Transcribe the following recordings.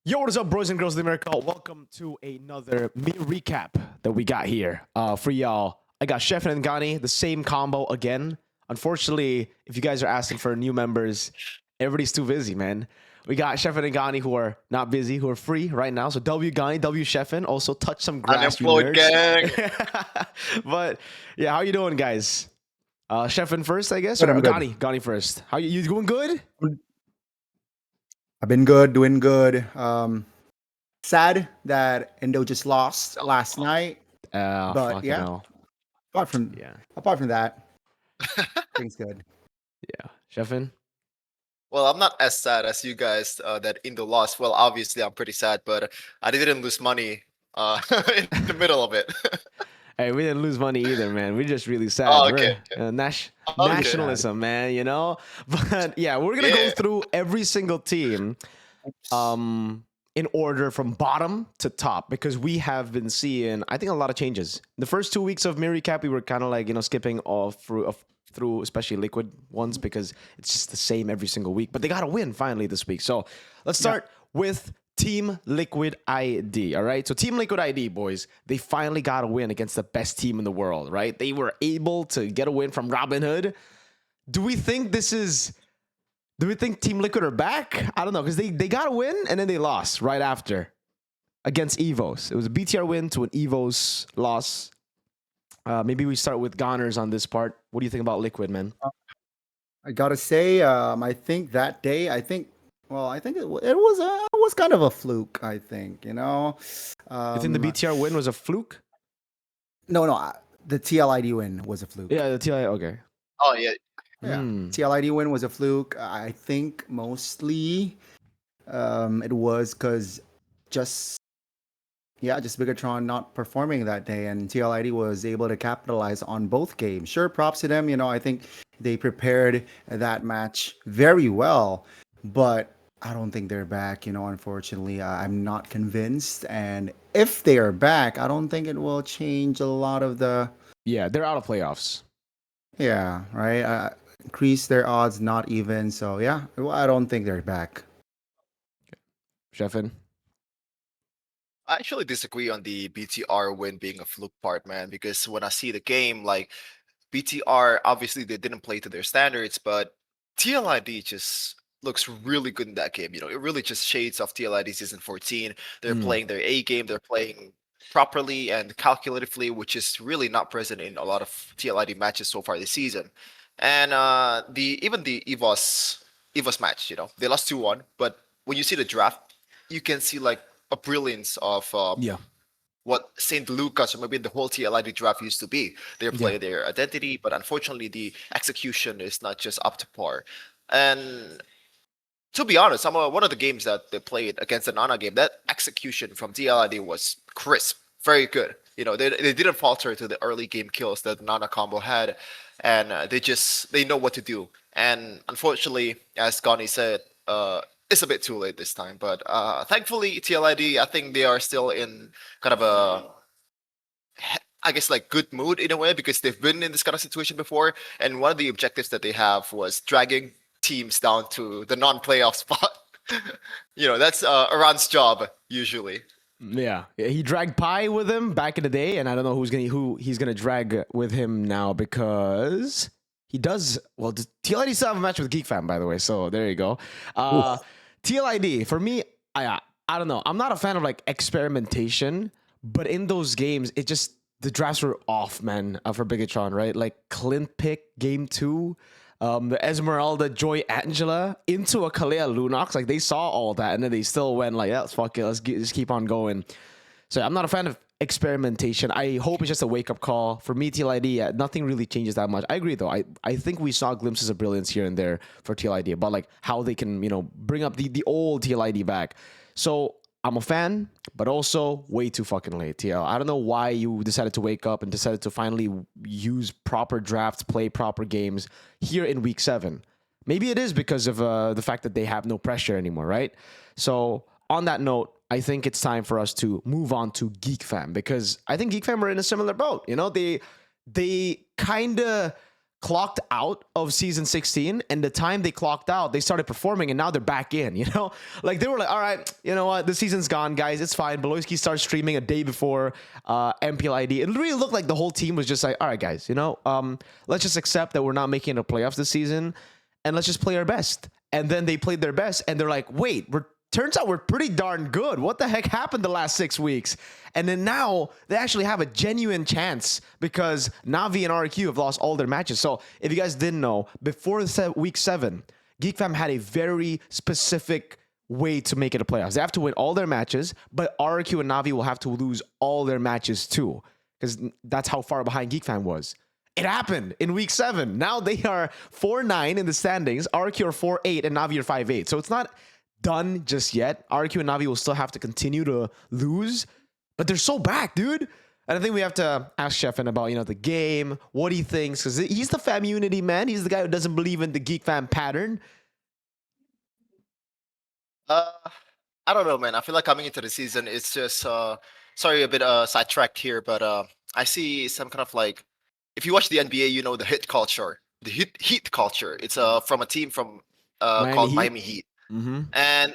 Yo, what is up, boys and girls of the Mirko? Welcome to another MiRecap that we got here for y'all. I got Cheffihn and Gonie, the same combo again. Unfortunately, if you guys are asking for new members, everybody's too busy, man. We got Cheffihn and Gonie who are not busy, who are free right now. So W Gonie, W Cheffihn. Also touch some grass, you Unemployed nerds. gang. But yeah, how you doing, guys? Cheffihn first, I guess, Good, or I'm good. Gonie first. How you doing? Good? I've been good, doing good. Sad that Indo just lost last night, but Fucking yeah. hell. Apart from Yeah, that, things good. yeah. Cheffihn? Well, I'm not as sad as you guys that Indo lost. Well, obviously, I'm pretty sad, but I didn't lose money in the middle of it. Hey, we didn't lose money either, man. We're just really sad. Oh, We're okay. Okay. nationalism, man, you know? But yeah, we're going to go Yeah. through every single team in order from bottom to top because we have been seeing, I think, a lot of changes. The first 2 weeks of MiRecap, we were kind of like, skipping off through especially liquid ones because it's just the same every single week. But they got to win finally this week. So let's start with Team Liquid ID, all right? So Team Liquid ID, boys, they finally got a win against the best team in the world, right? They were able to get a win from Robin Hood. Do we think Team Liquid are back? I don't know, because they got a win and then they lost right after against EVOS. It was a BTR win to an EVOS loss. Maybe we start with Goners on this part. What do you think about Liquid, man? I gotta say, I think that day, it was kind of a fluke. I think, You think the BTR win was a fluke? No, the TLID win was a fluke. Yeah, the TI, okay. Oh, yeah. Yeah, TLID win was a fluke. I think mostly it was because just BIGETRON not performing that day, and TLID was able to capitalize on both games. Sure, props to them. I think they prepared that match very well, but I don't think they're back. Unfortunately, I'm not convinced. And if they are back, I don't think it will change a lot of the. Yeah, they're out of playoffs. Yeah, right. Increase their odds, not even. So yeah, I don't think they're back. Cheffihn? I actually disagree on the BTR win being a fluke part, man, because when I see the game, like BTR, obviously they didn't play to their standards, but TLID just looks really good in that game. It really just shades of TLID season 14. They're playing their A game, they're playing properly and calculatively, which is really not present in a lot of TLID matches so far this season. And even the EVOS match, they lost 2-1, but when you see the draft, you can see like a brilliance of Yeah. what St. Lucas or maybe the whole TLID draft used to be. They play their identity, but unfortunately the execution is not just up to par. And to be honest, one of the games that they played against the Nana game, that execution from TLID was crisp, very good. They didn't falter to the early game kills that the Nana combo had, and they know what to do. And unfortunately, as Gonie said, it's a bit too late this time. But thankfully, TLID, I think they are still in kind of a, I guess, like good mood in a way because they've been in this kind of situation before. And one of the objectives that they have was dragging teams down to the non-playoff spot. That's Iran's job usually. Yeah, he dragged Pi with him back in the day, and I don't know who he's gonna drag with him now because he does. Well, TLID still have a match with Geek Fam, by the way. So there you go. TLID for me, I don't know. I'm not a fan of like experimentation, but in those games, the drafts were off, man. For BIGETRON, right? Like Clint pick game 2. The Esmeralda Joy Angela into a Kalea Lunox. Like they saw all that and then they still went like, yeah, let's fuck it. Let's just keep on going. So I'm not a fan of experimentation. I hope it's just a wake up call. For me, TLID, nothing really changes that much. I agree though. I think we saw glimpses of brilliance here and there for TLID, but like how they can, bring up the old TLID back. So I'm a fan, but also way too fucking late, TL. I don't know why you decided to wake up and decided to finally use proper drafts, play proper games here in week 7. Maybe it is because of the fact that they have no pressure anymore, right? So on that note, I think it's time for us to move on to Geek Fam because I think Geek Fam are in a similar boat. They kind of clocked out of season 16, and the time they clocked out, they started performing, and now they're back in, you know? Like, they were like, all right, you know what, the season's gone, guys, it's fine. Beloyski started streaming a day before MPLID. It really looked like the whole team was just like, all right, guys, you know, let's just accept that we're not making the playoffs this season, and let's just play our best. And then they played their best, and they're like, wait, turns out we're pretty darn good. What the heck happened the last 6 weeks? And then now they actually have a genuine chance because Navi and RRQ have lost all their matches. So if you guys didn't know, before week 7, Geek Fam had a very specific way to make it a playoffs. They have to win all their matches, but RRQ and Navi will have to lose all their matches too, because that's how far behind Geek Fam was. It happened in week 7. Now they are 4-9 in the standings. RRQ are 4-8 and Navi are 5-8. So it's not done just yet. RRQ and Navi will still have to continue to lose, but they're so back, dude. And I think we have to ask Cheffihn about, you know, the game, what he thinks, because he's the fam unity man. He's the guy who doesn't believe in the Geek Fam pattern. I don't know, man. I feel like coming into the season, it's just sorry, a bit sidetracked here, but I see some kind of like, if you watch the NBA, you know the hit culture, the heat culture. It's from a team from called Miami Heat. Mm-hmm. And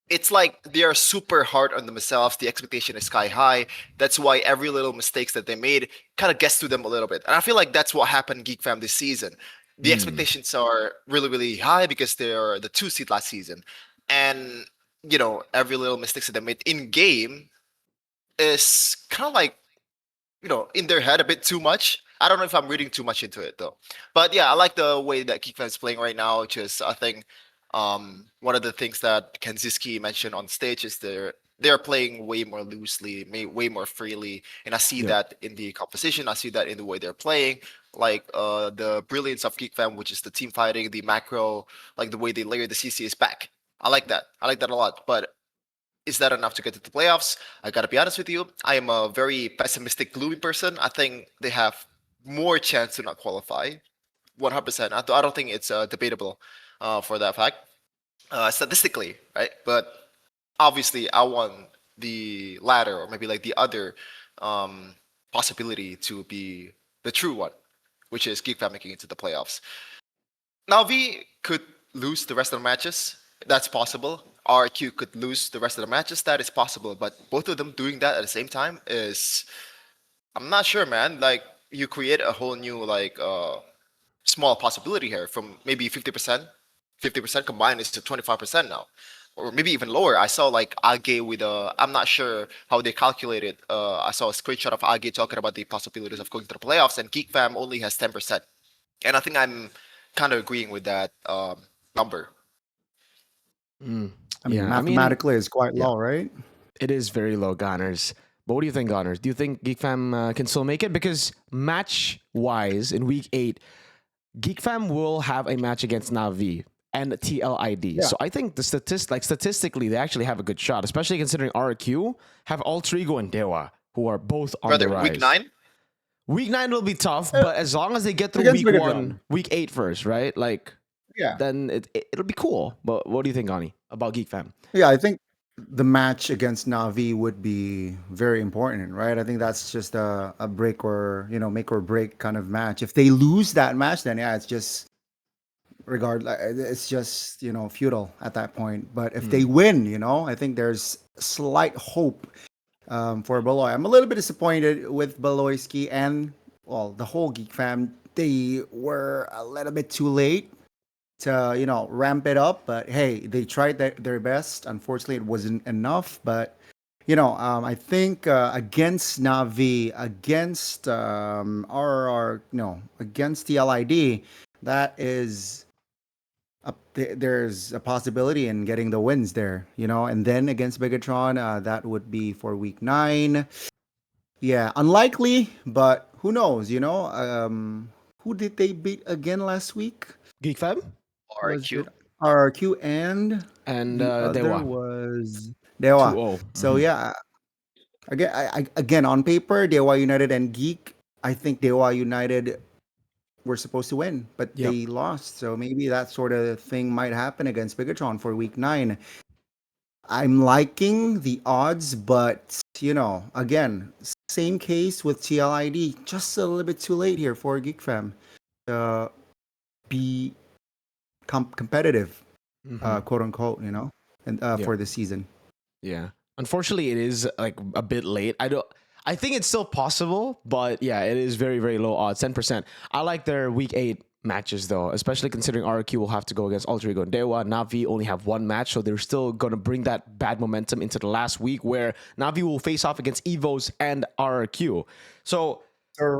it's like they are super hard on themselves. The expectation is sky high. That's why every little mistakes that they made kind of gets to them a little bit. And I feel like that's what happened Geek Fam this season. The expectations are really, really high because they're the 2 seed last season. And, you know, every little mistakes that they made in game is kind of like, you know, in their head a bit too much. I don't know if I'm reading too much into it though. But yeah, I like the way that Geek Fam is playing right now. Just I think one of the things that Kanziski mentioned on stage is they're playing way more loosely, way more freely, and I see that in the composition. I see that in the way they're playing, like the brilliance of Geek Fam, which is the team fighting, the macro, like the way they layer the CC is back. I like that. I like that a lot. But is that enough to get to the playoffs? I gotta be honest with you. I am a very pessimistic, gloomy person. I think they have more chance to not qualify. 100%. I don't think it's debatable for that fact, statistically, right? But obviously, I want the latter, or maybe like the other possibility to be the true one, which is Geek Fam making it to the playoffs. Navi could lose the rest of the matches. That's possible. RRQ could lose the rest of the matches. That is possible. But both of them doing that at the same time is, I'm not sure, man. Like, you create a whole new like small possibility here from maybe 50%. 50% combined is to 25% now, or maybe even lower. I saw like Age with I'm not sure how they calculate it. I saw a screenshot of Age talking about the possibilities of going to the playoffs, and Geek Fam only has 10%. And I think I'm kind of agreeing with that number. I mean, mathematically, it's quite low, right? It is very low, Goners. But what do you think, Goners? Do you think Geek Fam can still make it? Because match-wise, in week 8, Geek Fam will have a match against Navi and TLID. Yeah. So I think the statistically, they actually have a good shot, especially considering RRQ have Alter Ego and DEWA, who are both on the rise. Week 9? Week 9 will be tough, but as long as they get through Against week BIGETRON. 1, week 8 first, right? Like, then it'll be cool. But what do you think, Gonie, about Geek Fam? Yeah, I think the match against Navi would be very important, right? I think that's just a break or, you know, make or break kind of match. If they lose that match, then yeah, it's just it's just, you know, futile at that point. But if they win, you know, I think there's slight hope for Beloy. I'm a little bit disappointed with Beloyski and, well, the whole Geek Fam. They were a little bit too late to, you know, ramp it up. But hey, they tried their best. Unfortunately, it wasn't enough. But, you know, I think against Navi, against against TLID, that is there's a possibility in getting the wins there, you know. And then against BIGETRON, that would be for week 9. Yeah, unlikely, but who knows, you know. Who did they beat again last week? Geek Fam? RRQ. RRQ and the other DEWA. was DEWA. 2-0. So yeah, again on paper, DEWA United and Geek. I think DEWA United were supposed to win, but they lost. So maybe that sort of thing might happen against BIGETRON for week 9. I'm liking the odds, but you know, again, same case with TLID. Just a little bit too late here for Geek Fam. be competitive, Mhm. quote unquote, you know, and Yeah. for the season. Yeah. Unfortunately, it is like a bit late. I think it's still possible, but yeah, it is very, very low odds. 10%. I like their week 8 matches though, especially considering RRQ will have to go against Alter Ego and DEWA. Navi only have one match, so they're still gonna bring that bad momentum into the last week where Navi will face off against EVOS and RRQ. So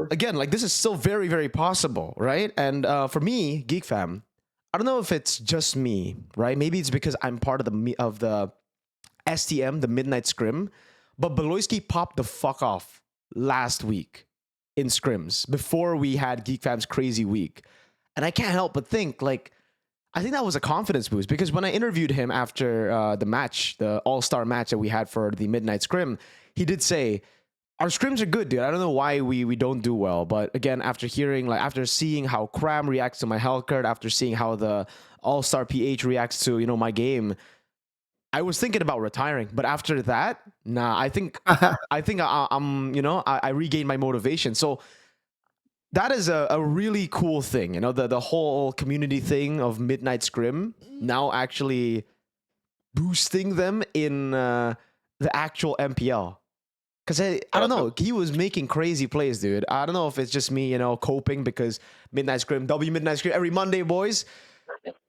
again, like this is still very, very possible, right? And for me, Geek Fam, I don't know if it's just me, right? Maybe it's because I'm part of the STM, the Midnight Scrim, but Beloyski popped the fuck off last week in scrims before we had Geek Fam's crazy week. And I can't help but think, like, I think that was a confidence boost because when I interviewed him after the match, the all-star match that we had for the Midnight Scrim, he did say, our scrims are good, dude. I don't know why we don't do well. But again, after seeing how Cram reacts to my Hellcurt, after seeing how the all-star PH reacts to, my game, I was thinking about retiring, but after that, nah. I think I regained my motivation. So that is a really cool thing. The whole community thing of Midnight Scrim now actually boosting them in the actual MPL. Because I don't know, he was making crazy plays, dude. I don't know if it's just me, coping because Midnight Scrim, Midnight Scrim every Monday, boys.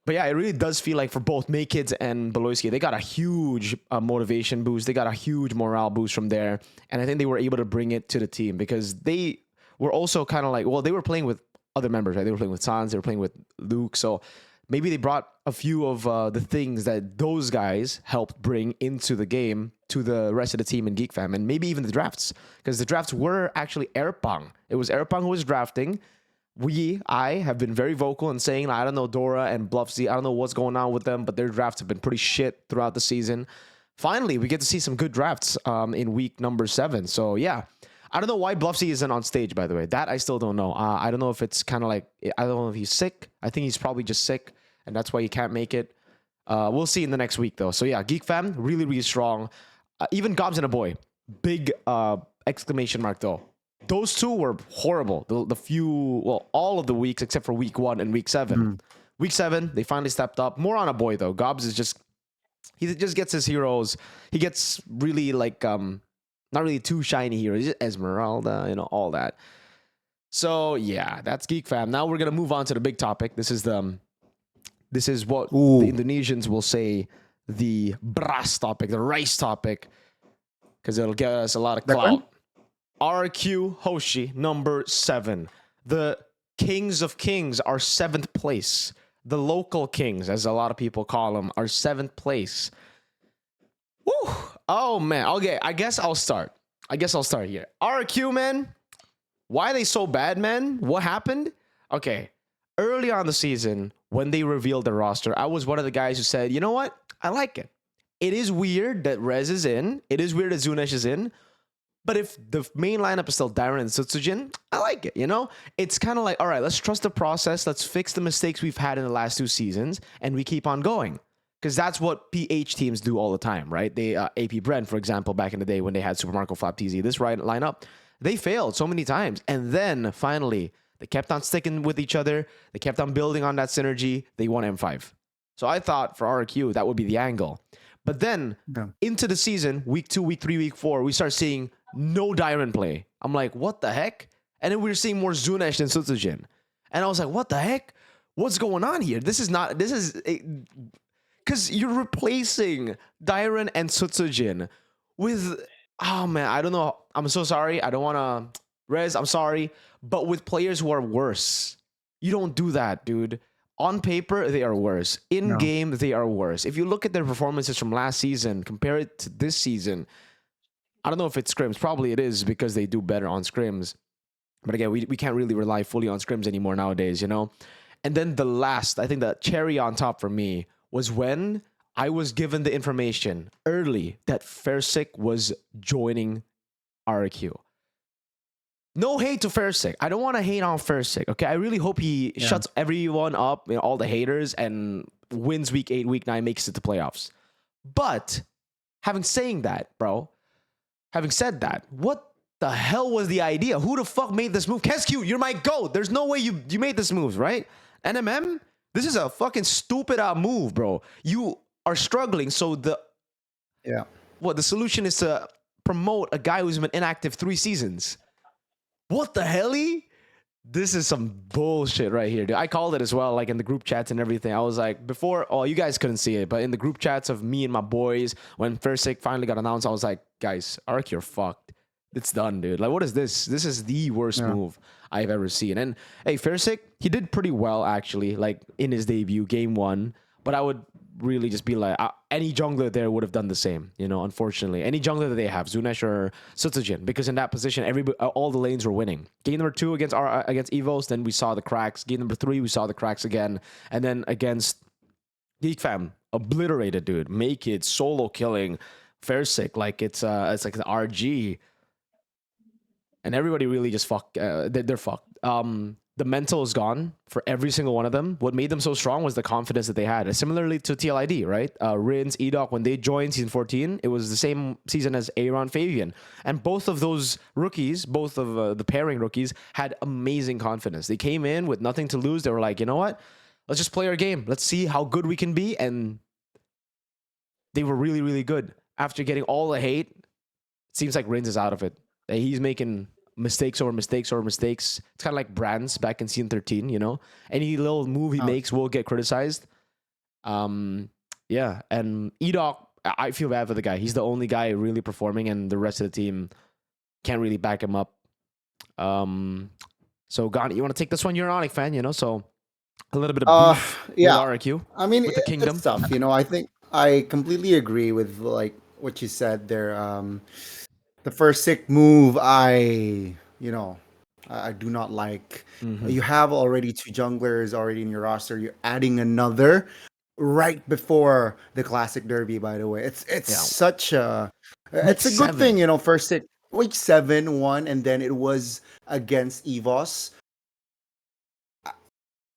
But yeah, it really does feel like for both May Kids and Beloyski, they got a huge motivation boost. They got a huge morale boost from there. And I think they were able to bring it to the team because they were also kind of like, well, they were playing with other members, right? They were playing with Sans, they were playing with Luke. So maybe they brought a few of the things that those guys helped bring into the game to the rest of the team in Geek Fam. And maybe even the drafts. Because the drafts were actually Erpang. It was Erpang who was drafting. I have been very vocal in saying, I don't know, Dora and Bluffsy, I don't know what's going on with them, but their drafts have been pretty shit throughout the season. Finally, we get to see some good drafts in week number 7. So yeah, I don't know why Bluffsy isn't on stage, by the way. That I still don't know. I don't know if it's kind of like, I don't know if he's sick. I think he's probably just sick, and that's why he can't make it. We'll see in the next week, though. So yeah, Geek Fam, really, really strong. Even Gobs and a Boy, big exclamation mark, though. Those two were horrible. All of the weeks except for week 1 and week 7. Mhm. Week 7, they finally stepped up. More on a boy though. Gobs is he just gets his heroes. He gets really like not really too shiny heroes. He's just Esmeralda, all that. So yeah, that's Geek Fam. Now we're gonna move on to the big topic. This is what the Indonesians will say the beras topic, the rice topic, because it'll get us a lot of clout. RRQ Hoshi, number 7. The Kings of Kings are 7th place. The local kings, as a lot of people call them, are 7th place. Woo! Oh, man. Okay, I guess I'll start here. RRQ, man. Why are they so bad, man? What happened? Okay. Early on the season, when they revealed the roster, I was one of the guys who said, you know what? I like it. It is weird that Rez is in. It is weird that Zunesh is in. But if the main lineup is still Dyron and Sutsujin, I like it, It's kind of like, all right, let's trust the process. Let's fix the mistakes we've had in the last 2 seasons, and we keep on going. Because that's what PH teams do all the time, right? They AP Brent, for example, back in the day when they had Super Marco Flap TZ, this lineup, they failed so many times. And then, finally, they kept on sticking with each other. They kept on building on that synergy. They won M5. So I thought for RRQ, that would be the angle. But then, into the season, week 2, week 3, week 4, we start seeing no Dyron play. I'm like, what the heck? And then we were seeing more Zunesh than Sutsujin. And I was like, what the heck? What's going on here? This is because you're replacing Dyron and Sutsujin with, oh man, I don't know. I'm so sorry. I don't want to, Rez, I'm sorry. But with players who are worse, you don't do that, dude. On paper, they are worse. In game, they are worse. If you look at their performances from last season, compare it to this season, I don't know if it's scrims. Probably it is because they do better on scrims. But again, we can't really rely fully on scrims anymore nowadays, And then I think the cherry on top for me was when I was given the information early that Fersik was joining RRQ. No hate to Fersik. I don't want to hate on Fersik, okay? I really hope he shuts everyone up, all the haters, and wins week 8, week 9, makes it to playoffs. But having said that, what the hell was the idea? Who the fuck made this move? Kesq, you're my GOAT. There's no way you made this move, right? NMM, this is a fucking stupid move, bro. You are struggling, so the solution is to promote a guy who's been inactive 3 seasons. What the hell? This is some bullshit right here, dude. I called it as well, like in the group chats and everything. I was like, before, you guys couldn't see it, but in the group chats of me and my boys, when Rrq finally got announced, I was like, guys, RRQ, you're fucked. It's done, dude. Like, what is this? This is the worst move I've ever seen. And hey, Rrq, he did pretty well, actually, like in his debut, game 1. But I would really just be like, any jungler there would have done the same, you know, unfortunately. Any jungler that they have, Zunesh or Sutsujin, because in that position, all the lanes were winning. Game number 2 against EVOS, then we saw the cracks. Game number 3, we saw the cracks again. And then against Geek Fam, obliterated, dude. Make it solo killing Rrq like it's like an RG. And everybody really just they're fucked. The mental is gone for every single one of them. What made them so strong was the confidence that they had. Similarly to TLID, right? Rins, EDOC, when they joined season 14, it was the same season as Aaron, Fabian. And both of those rookies, both of the pairing rookies, had amazing confidence. They came in with nothing to lose. They were like, you know what? Let's just play our game. Let's see how good we can be. And they were really, really good. After getting all the hate, it seems like Rins is out of it. He's making mistakes over mistakes over mistakes. It's kind of like Brands back in season 13, you know? Any little move he makes will get criticized. Yeah, and EDOC, I feel bad for the guy. He's the only guy really performing, and the rest of the team can't really back him up. So, Gonie, you want to take this one? You're an ONIC fan, you know? So, a little bit of beef with RRQ. I mean, with the kingdom. It's tough, you know? I think I completely agree with, like, what you said there. The Rrq move, I do not like. You have already 2 junglers already in your roster. You're adding another right before the Classic Derby, by the way. It's such a... It's a good thing, you know, Rrq, week 7 won, and then it was against EVOS.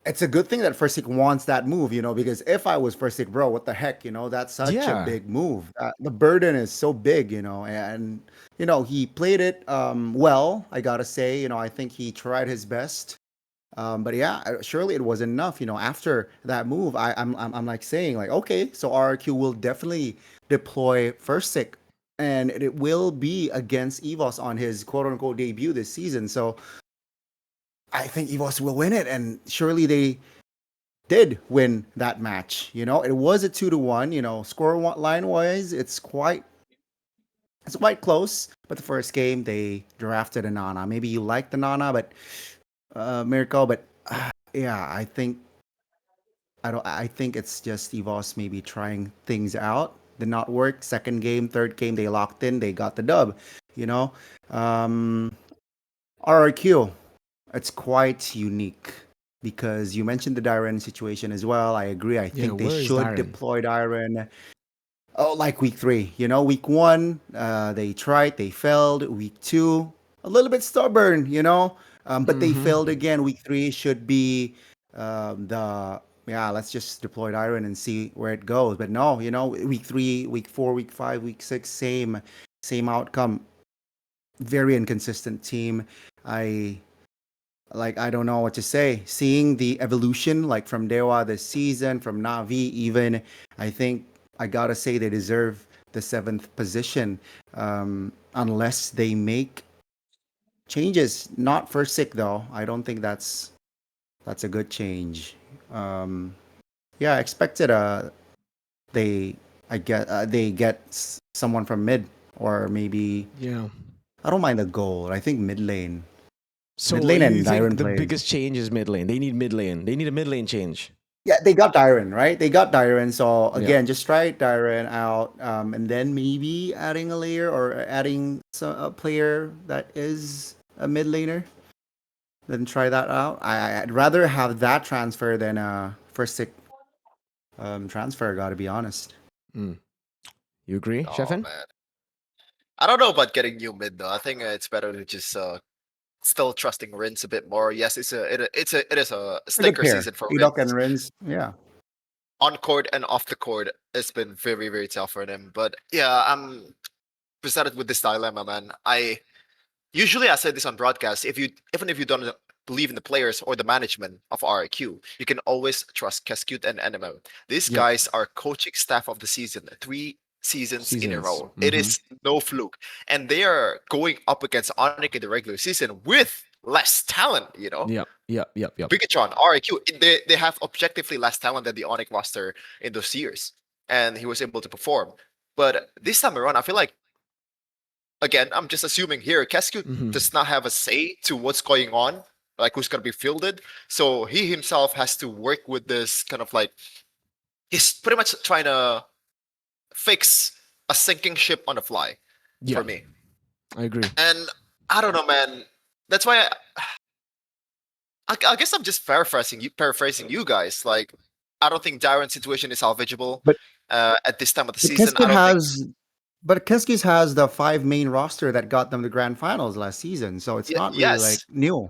It's a good thing that Rrq wants that move, you know, because if I was Rrq, bro, what the heck, you know, that's such a big move. The burden is so big, you know, and, you know, he played it well, I gotta say, you know, I think he tried his best. But yeah, surely it was enough, you know, after that move, I'm like saying, like, okay, so RRQ will definitely deploy Rrq, and it will be against EVOS on his quote-unquote debut this season, so I think EVOS will win it, and surely they did win that match. You know, it was a 2-1. You know, score line wise, it's quite close. But the first game they drafted a Nana. Maybe you like the Nana, but Mirko. But yeah, I think it's just EVOS maybe trying things out. Did not work. Second game, third game, they locked in. They got the dub. You know, RRQ. It's quite unique because you mentioned the Dyren situation as well. I agree. I think they should deploy Dyren. Oh, like week 3, you know, week 1, they tried, they failed. Week 2, a little bit stubborn, you know, but they failed again. Week 3 should be let's just deploy Dyren and see where it goes. But no, you know, week 3, week 4, week 5, week 6, same outcome. Very inconsistent team. I don't know what to say. Seeing the evolution, like from DEWA this season, from Navi even, I think I gotta say they deserve the 7th position, unless they make changes. Not for Rrq though. I don't think that's a good change. I expected they get someone from mid, or maybe I don't mind the goal. I think mid lane. So mid lane and Dyren the biggest change is mid lane. They need mid lane. They need a mid lane change. Yeah, they got Dyren, right? They got Dyren. So again, just try Dyren out, and then maybe adding a layer or adding a player that is a mid laner. Then try that out. I'd rather have that transfer than a Rrq transfer. Got to be honest. You agree, Cheffihn? Man. I don't know about getting new mid though. I think it's better to just still trusting Rins a bit more. Yes, it is a stinker season for Rins. EDOC and Rins, yeah. On court and off the court, it's been very, very tough for them. But yeah, I'm presented with this dilemma, man. usually I said this on broadcast, even if you don't believe in the players or the management of RRQ, you can always trust Cascute and NMM. These Yep. guys are coaching staff of the season, 3 seasons in a row. It Mhm. is no fluke. And they are going up against ONIC in the regular season with less talent, you know? Yep. BIGETRON, RRQ, they have objectively less talent than the ONIC roster in those years. And he was able to perform. But this time around, I feel like, again, I'm just assuming here, Cascute Mhm. does not have a say to what's going on, like who's going to be fielded. So he himself has to work with this kind of like, he's pretty much trying to fix a sinking ship on the fly Yeah, for me. I agree. And I don't know, man. That's why I guess I'm just paraphrasing you guys. Like, I don't think Darren's situation is salvageable But at this time of the but season. I Cascade don't think. has, but Cascade has the 5 main roster that got them the grand finals last season, so it's not really like Yes, new.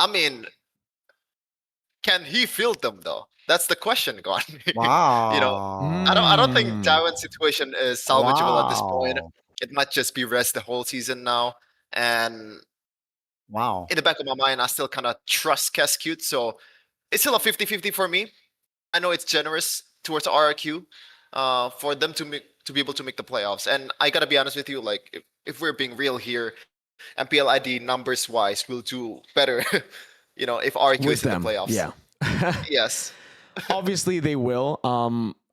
I mean, can he field them though? That's the question, Gone. You know, I don't think Wow. Darren's situation is salvageable at this point. Wow. It might just be rest the whole season now. And Wow. in the back of my mind, I still kind of trust Cascute. So it's still a 50-50 for me. I know it's generous towards RRQ for them to be able to make the playoffs. And I gotta be honest with you, like if we're being real here, MPLID numbers wise will do better, if RRQ With is in the them, playoffs. yeah. Yes. Obviously, they will.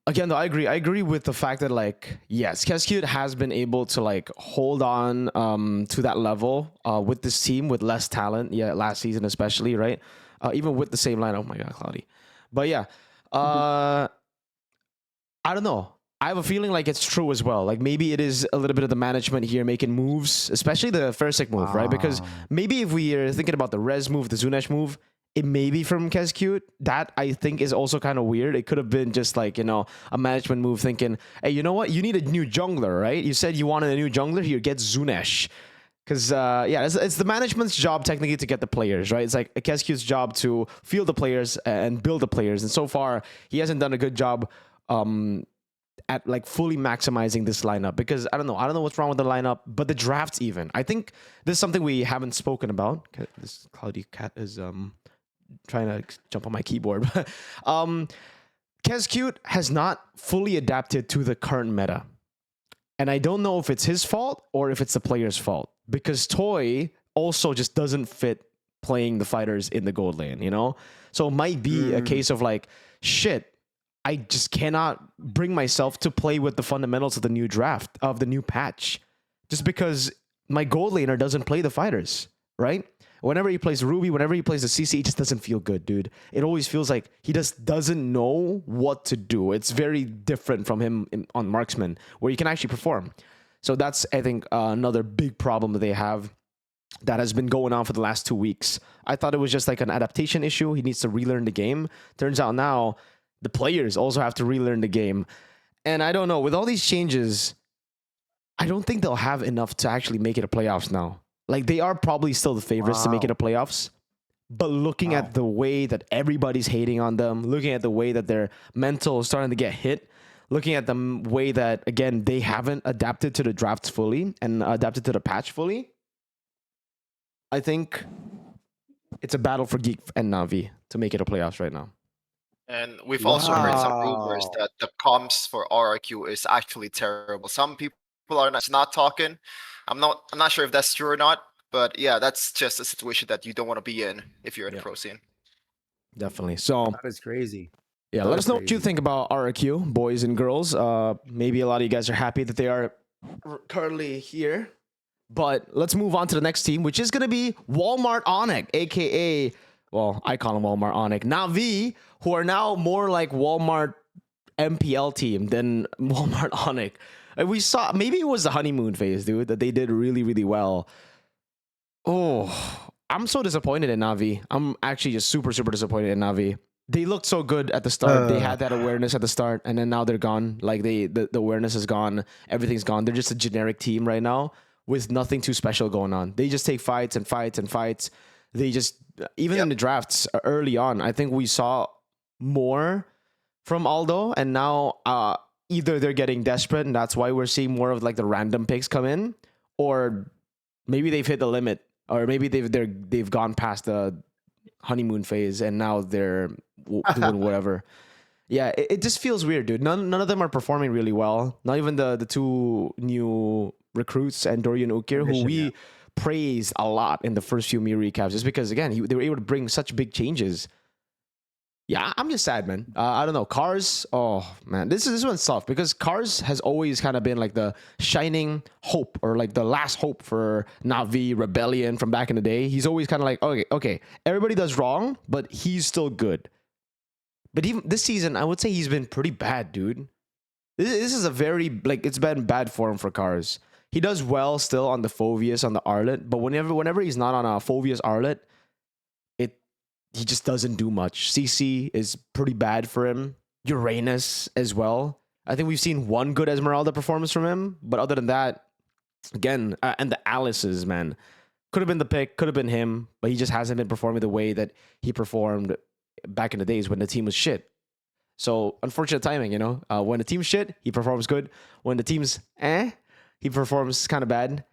Again, though, I agree. I agree with the fact that, like, yes, Cascade has been able to like hold on to that level with this team with less talent. Yeah, last season especially, right? Even with the same line. Oh my god, Cloudy. But yeah, I don't know. I have a feeling like it's true as well. Like maybe it is a little bit of the management here making moves, especially the Fursic move, right? Because Wow. maybe if we are thinking about the Res move, the Zunesh move, it may be from Cascute. That I think is also kind of weird. It could have been just like, a management move thinking, hey, you know what? You need a new jungler, right? You said you wanted a new jungler. Here, get Zunesh. Because, it's the management's job technically to get the players, right? It's like Cascute's job to field the players and build the players. And so far, he hasn't done a good job at like fully maximizing this lineup because I don't know what's wrong with the lineup, but the drafts even. I think this is something we haven't spoken about. This cloudy cat is trying to jump on my keyboard. Cascute has not fully adapted to the current meta. And I don't know if it's his fault or if it's the player's fault because Toy also just doesn't fit playing the fighters in the gold lane, So it might be a case of like, shit, I just cannot bring myself to play with the fundamentals of the new draft, of the new patch, just because my gold laner doesn't play the fighters, right? Whenever he plays Ruby, whenever he plays the CC, it just doesn't feel good, dude. It always feels like he just doesn't know what to do. It's very different from him on Marksman, where he can actually perform. So that's, I think, another big problem that they have that has been going on for the last 2 weeks. I thought it was just like an adaptation issue. He needs to relearn the game. Turns out now the players also have to relearn the game. And I don't know, with all these changes, I don't think they'll have enough to actually make it a playoffs now. Like, they are probably still the favorites to make it a playoffs. But looking at the way that everybody's hating on them, looking at the way that their mental is starting to get hit, looking at the way that, again, they haven't adapted to the drafts fully and adapted to the patch fully, I think it's a battle for Geek and Navi to make it a playoffs right now. And we've also heard some rumors Wow. that the comps for RRQ is actually terrible. Some people are not talking. I'm not sure if that's true or not, but yeah, that's just a situation that you don't want to be in if you're in the pro scene. Definitely. So That is crazy. yeah, That let is us know what you crazy. think about RRQ, boys and girls. Maybe a lot of you guys are happy that they are currently here. But let's move on to the next team, which is going to be Walmart ONIC, aka, well, I call them Walmart ONIC, NAVI, who are now more like Walmart MPL team than Walmart ONIC. And we saw, maybe it was the honeymoon phase, dude, that they did really, really well. Oh, I'm so disappointed in Navi. I'm actually just super, super disappointed in Navi. They looked so good at the start. They had that awareness at the start, and then now they're gone. Like the awareness is gone. Everything's gone. They're just a generic team right now with nothing too special going on. They just take fights and fights and fights. They just, even in the drafts early on, I think we saw more from Aldo, and now either they're getting desperate, and that's why we're seeing more of like the random picks come in, or maybe they've hit the limit, or maybe they've gone past the honeymoon phase and now they're doing whatever. Yeah, it just feels weird, dude. None of them are performing really well. Not even the two new recruits and Dorian Ukir, who we praised a lot in the first few MiRecaps, just because again they were able to bring such big changes. Yeah, I'm just sad, man. I don't know. Cars, oh man, this one's tough because Cars has always kind of been like the shining hope, or like the last hope for Navi Rebellion from back in the day. He's always kind of like, okay, everybody does wrong, but he's still good. But even this season, I would say he's been pretty bad, dude. This is a very, like, it's been bad for him for Cars. He does well still on the Phoveus, on the Arlet, but whenever he's not on a Phoveus Arlet, he just doesn't do much. CC is pretty bad for him. Uranus as well. I think we've seen one good Esmeralda performance from him, but other than that, again, and the Alice's, man. Could have been the pick, could have been him, but he just hasn't been performing the way that he performed back in the days when the team was shit. So, unfortunate timing, you know? When the team's shit, he performs good. When the team's he performs kind of bad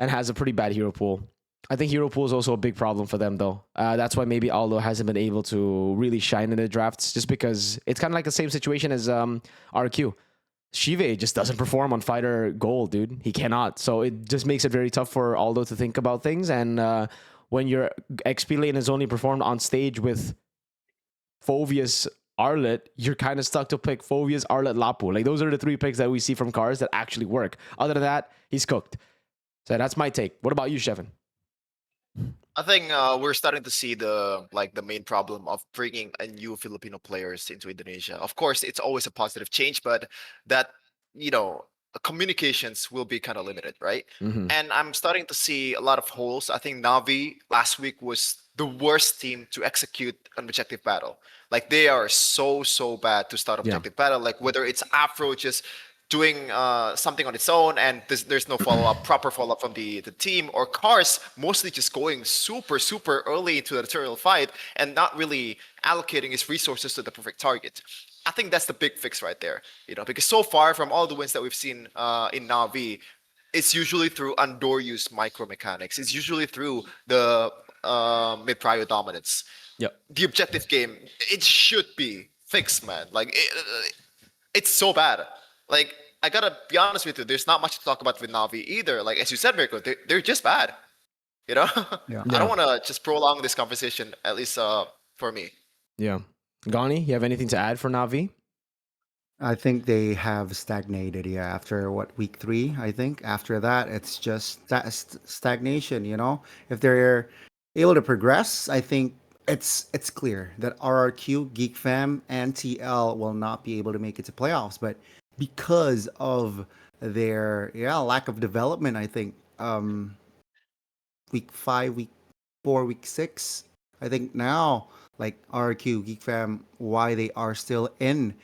and has a pretty bad hero pool. I think hero pool is also a big problem for them, though. That's why maybe Aldo hasn't been able to really shine in the drafts, just because it's kind of like the same situation as RRQ. Shive just doesn't perform on Fighter Gold, dude. He cannot. So it just makes it very tough for Aldo to think about things. And when your XP lane is only performed on stage with Phoveus Arlet, you're kind of stuck to pick Phoveus, Arlet, Lapu. Like, those are the three picks that we see from Cars that actually work. Other than that, he's cooked. So that's my take. What about you, Cheffihn? I think we're starting to see the main problem of bringing a new Filipino players into Indonesia. Of course, it's always a positive change, but that communications will be kind of limited, right? Mm-hmm. And I'm starting to see a lot of holes. I think Navi last week was the worst team to execute an objective battle. Like, they are so bad to start objective battle. Like, whether it's Afro just doing something on its own and there's no proper follow-up from the team, or Cars mostly just going super early into the tutorial fight and not really allocating his resources to the perfect target. I think that's the big fix right there, because so far from all the wins that we've seen in Navi, it's usually through underused micro mechanics. It's usually through the mid-prio dominance. Yep. The objective game, it should be fixed, man. Like, it's so bad. Like, I gotta be honest with you, there's not much to talk about with Navi either. Like, as you said, Mirko, they're just bad. Yeah. I don't want to just prolong this conversation, at least for me. Yeah. Gonie, you have anything to add for Navi? I think they have stagnated, after week 3, I think. After that, it's just stagnation, If they're able to progress, I think it's clear that RRQ, Geek Fam, and TL will not be able to make it to playoffs. But because of their lack of development, I think week 5, week 4, week 6, I think now, like, RRQ, Geek Fam, why they are still in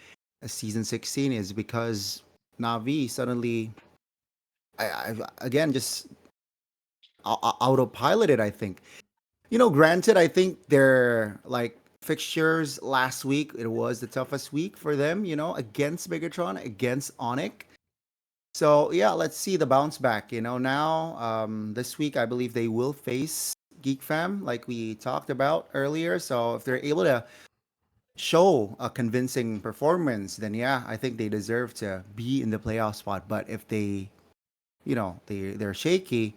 season 16 is because Navi suddenly, again, just autopiloted, I think. Granted, I think their fixtures last week, it was the toughest week for them, against BIGETRON, against ONIC. So let's see the bounce back. Now this week I believe they will face Geek Fam, like we talked about earlier. So if they're able to show a convincing performance, then I think they deserve to be in the playoff spot. But if they, they're shaky,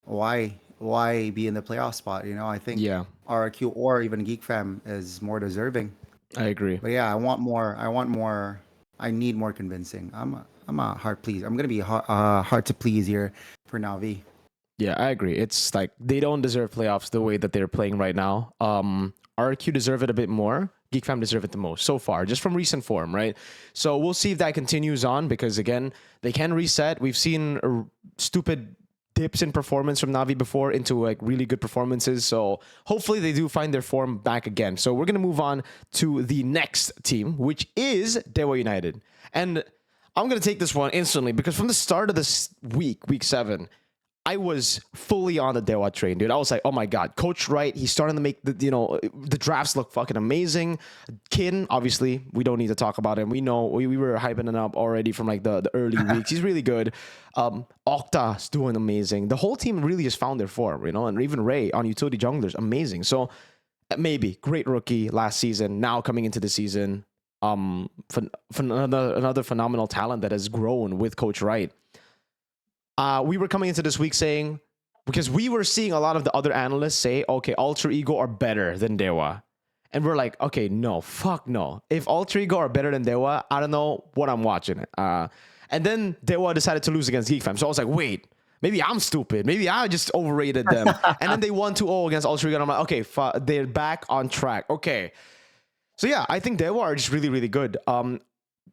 why be in the playoff spot? I think RRQ or even Geek Fam is more deserving. I agree. But I want more. I need more convincing. I'm a hard please. I'm gonna be hard to please here for Navi. Yeah, I agree. It's like they don't deserve playoffs the way that they're playing right now. RRQ deserve it a bit more. Geek Fam deserve it the most so far, just from recent form, right? So we'll see if that continues on, because again, they can reset. We've seen stupid dips in performance from Navi before into really good performances. So hopefully they do find their form back again. So we're going to move on to the next team, which is DEWA United. And I'm going to take this one instantly, because from the start of this week 7, I was fully on the DEWA train, dude. I was like, oh my God, Coach Wright, he's starting to make the drafts look fucking amazing. Kin, obviously, we don't need to talk about him. We know we were hyping him up already from like the early weeks. He's really good. Octa's doing amazing. The whole team really just found their form, and even Ray on utility junglers, amazing. So maybe great rookie last season. Now coming into the season, another phenomenal talent that has grown with Coach Wright. We were coming into this week saying, because we were seeing a lot of the other analysts say, okay, Alter Ego are better than DEWA. And we're like, okay, no, fuck no. If Alter Ego are better than DEWA, I don't know what I'm watching. And then DEWA decided to lose against Geek Fam. So I was like, wait, maybe I'm stupid. Maybe I just overrated them. And then they won 2-0 against Alter Ego. And I'm like, okay, they're back on track. Okay. So yeah, I think DEWA are just really, really good.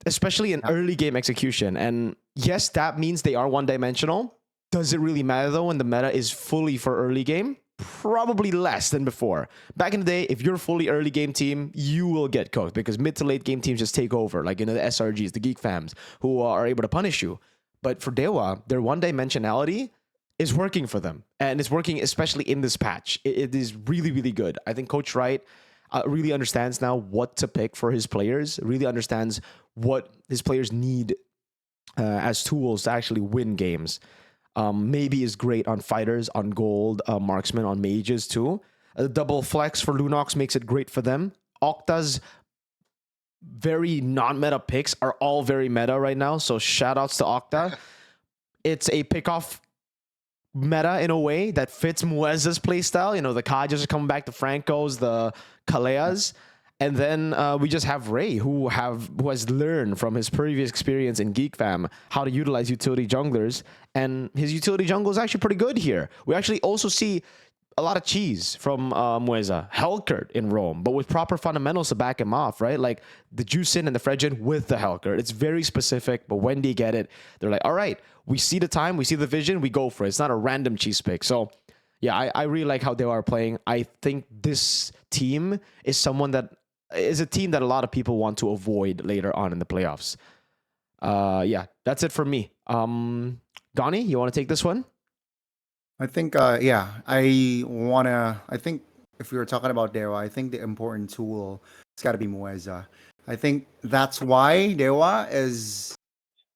Especially in early game execution. And yes, that means they are one-dimensional. Does it really matter though when the meta is fully for early game? Probably less than before. Back in the day, if you're a fully early game team, you will get cooked because mid to late game teams just take over, like the SRGs, the Geek Fams, who are able to punish you. But for DEWA, their one-dimensionality is working for them. And it's working especially in this patch. It is really, really good. I think Coach Wright really understands now what to pick for his players, really understands what his players need as tools to actually win games. Maybe is great on fighters, on gold, marksmen, on mages too. Double flex for Lunox makes it great for them. Octa's very non-meta picks are all very meta right now, so shout outs to Octa. It's a pick-off meta in a way that fits Mueza's playstyle. The Kajas are coming back, the Francos, the Kaleas. And then we just have Ray, who has learned from his previous experience in Geek Fam how to utilize utility junglers. And his utility jungle is actually pretty good here. We actually also see a lot of cheese from Mueza. Hellkurt in Rome, but with proper fundamentals to back him off, right? Like the Juicin and the Fredgen with the Hellkurt. It's very specific, but when they get it, they're like, all right, we see the time, we see the vision, we go for it. It's not a random cheese pick. So yeah, I really like how they are playing. I think this team is a team that a lot of people want to avoid later on in the playoffs. Yeah, that's it for me. Gonie, you want to take this one? I think, I think if we were talking about DEWA, I think the important tool has got to be Mueza. I think that's why DEWA is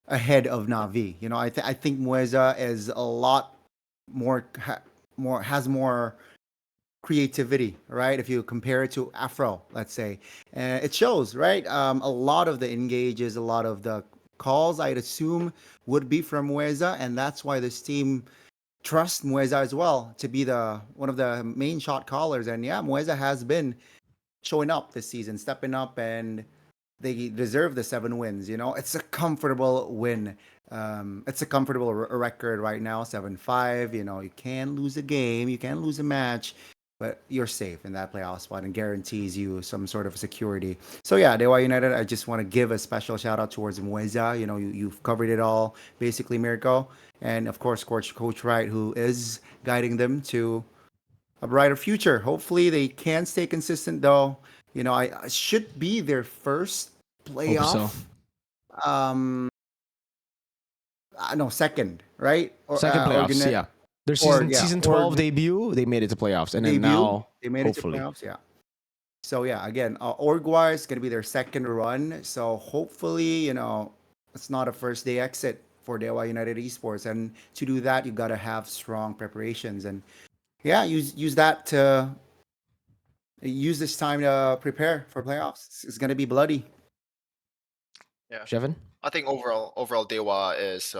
ahead of Navi. I think Mueza is a lot has more creativity, right? If you compare it to Afro, let's say, it shows, right? A lot of the engages, a lot of the calls, I'd assume, would be from Mueza, and that's why this team trusts Mueza as well to be one of the main shot callers. And yeah, Mueza has been showing up this season, stepping up, and they deserve the 7 wins. It's a comfortable win. It's a comfortable record right now, 7-5. You can lose a game, you can lose a match, but you're safe in that playoff spot and guarantees you some sort of security. So yeah, DEWA United, I just want to give a special shout out towards Mueza. You've covered it all, basically, Mirko. And of course, Coach Wright, who is guiding them to a brighter future. Hopefully they can stay consistent though. I should be their first playoff. So. No, second, right? Second playoffs, yeah. Their season 12 debut, they made it to playoffs, and then now they made hopefully. it to playoffs. Yeah. So yeah, again, org-wise, gonna be their second run. So hopefully, it's not a first day exit for DEWA United Esports, and to do that, you gotta have strong preparations, and yeah, use this time to prepare for playoffs. It's gonna be bloody. Yeah, Cheffihn? I think overall DEWA is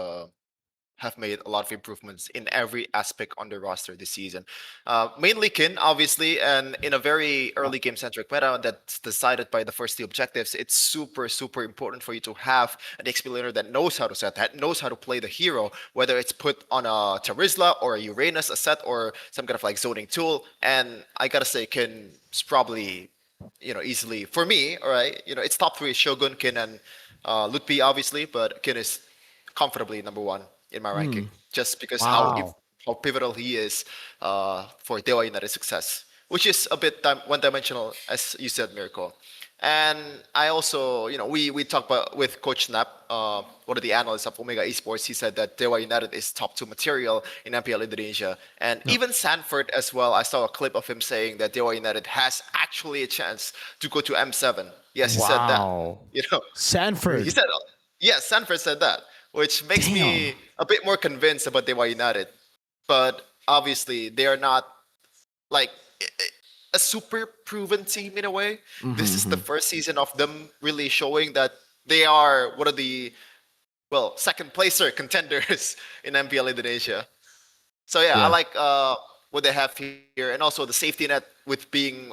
have made a lot of improvements in every aspect on the roster this season. Mainly Kin, obviously, and in a very early game-centric meta that's decided by the first 2 objectives, it's super, super important for you to have an XP laner that knows how to set, that knows how to play the hero, whether it's put on a Terizla or a Uranus, a set, or some kind of like zoning tool. And I gotta say, Kin is probably, easily, for me, all right, it's top 3 Shogun, Kin, and Lutpi, obviously, but Kin is comfortably number 1 in my ranking, just because how pivotal he is for DEWA United success, which is a bit one-dimensional, as you said, Mirko. And I also, we talked about with Coach Nap, one of the analysts of Omega Esports. He said that DEWA United is top 2 material in MPL Indonesia, and even Sanford as well. I saw a clip of him saying that DEWA United has actually a chance to go to M7. Yes, he said that. Wow. You know, Sanford. he said, yes, Sanford said that, which makes me Damn. a bit more convinced about DEWA United. But obviously, they are not like a super proven team in a way. This is the first season of them really showing that they are one of the second placer contenders in MPL Indonesia. So yeah, I Yeah. like what they have here, and also the safety net with being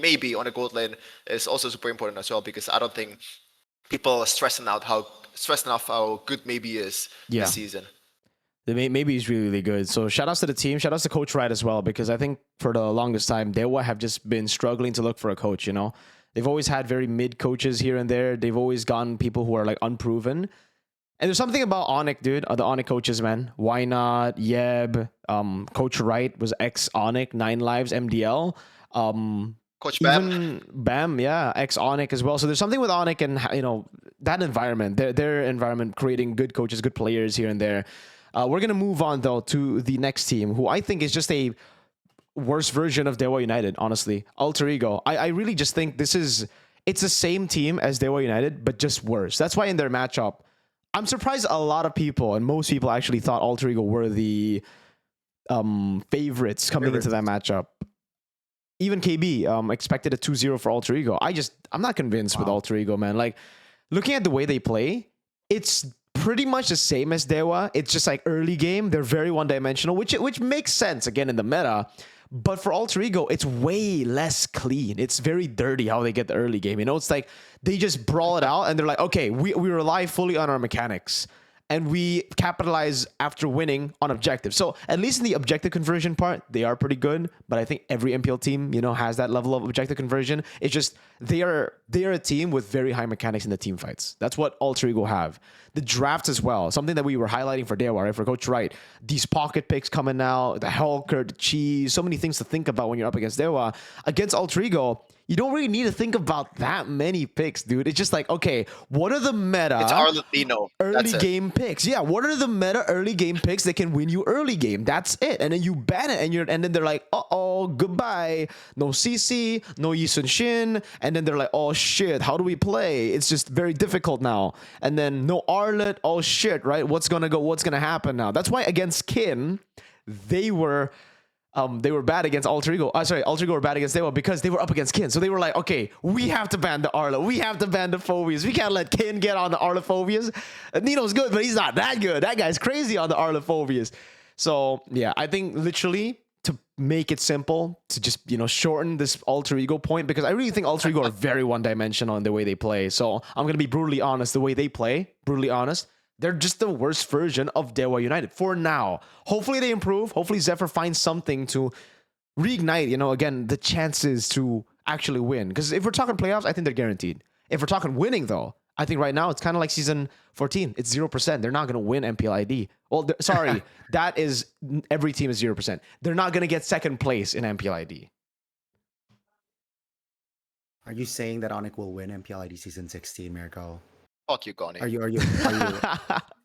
maybe on a gold lane is also super important as well, because I don't think people are stressing off how good maybe is Yeah. this season. Maybe he's really, really good. So shout outs to the team. Shout outs to Coach Wright as well, because I think for the longest time, DEWA have just been struggling to look for a coach, They've always had very mid coaches here and there. They've always gotten people who are like unproven. And there's something about ONIC, dude. The ONIC coaches, man. Why not? Yeb. Coach Wright was ex ONIC, 9 Lives, MDL. Coach Bam. Even Bam, yeah, ex ONIC as well. So there's something with ONIC and that environment, their environment, creating good coaches, good players here and there. We're gonna move on though to the next team, who I think is just a worse version of DEWA United. Honestly, Alter Ego. I really just think it's the same team as DEWA United, but just worse. That's why in their matchup, I'm surprised a lot of people and most people actually thought Alter Ego were the favorites coming into that matchup. Even KB expected a 2-0 for Alter Ego. I'm not convinced with Alter Ego, man. Like, looking at the way they play, it's pretty much the same as DEWA. It's just like early game, they're very one-dimensional, which makes sense, again, in the meta. But for Alter Ego, it's way less clean. It's very dirty how they get the early game. It's like they just brawl it out and they're like, okay, we rely fully on our mechanics. And we capitalize after winning on objectives. So at least in the objective conversion part, they are pretty good. But I think every MPL team, has that level of objective conversion. It's just they are a team with very high mechanics in the team fights. That's what Alter Ego have. The drafts as well, something that we were highlighting for DEWA, right? For Coach Wright, these pocket picks coming out, the Helker, the Cheese, so many things to think about when you're up against DEWA. Against Alter Ego, you don't really need to think about that many picks, dude. It's just like, okay, what are the meta? It's Arletino. Early game picks. Yeah, what are the meta early game picks that can win you early game? That's it. And then you ban it, and then they're like, uh-oh, goodbye. No CC, no Yi Sun Shin. And then they're like, oh shit, how do we play? It's just very difficult now. And then no Arlet, oh shit, right? What's gonna happen now? That's why against Kin, they were bad against Alter Ego. Alter Ego were bad against DEWA because they were up against Kin. So they were like, okay, we have to ban the Arla. We have to ban the Phobias. We can't let Kin get on the Arla Phobias. Nino's good, but he's not that good. That guy's crazy on the Arla Phobias. So yeah, I think literally to make it simple, to just, shorten this Alter Ego point, because I really think Alter Ego are very one-dimensional in the way they play. So I'm going to be brutally honest, the way they play, brutally honest, they're just the worst version of DEWA United for now. Hopefully they improve. Hopefully Zephyr finds something to reignite, again, the chances to actually win. Because if we're talking playoffs, I think they're guaranteed. If we're talking winning, though, I think right now it's kind of like season 14. It's 0%. They're not going to win MPLID. Well, sorry, that is every team is 0%. They're not going to get second place in MPLID. Are you saying that ONIC will win MPLID season 16, Mirko? Fuck you, Gonie. Are you are you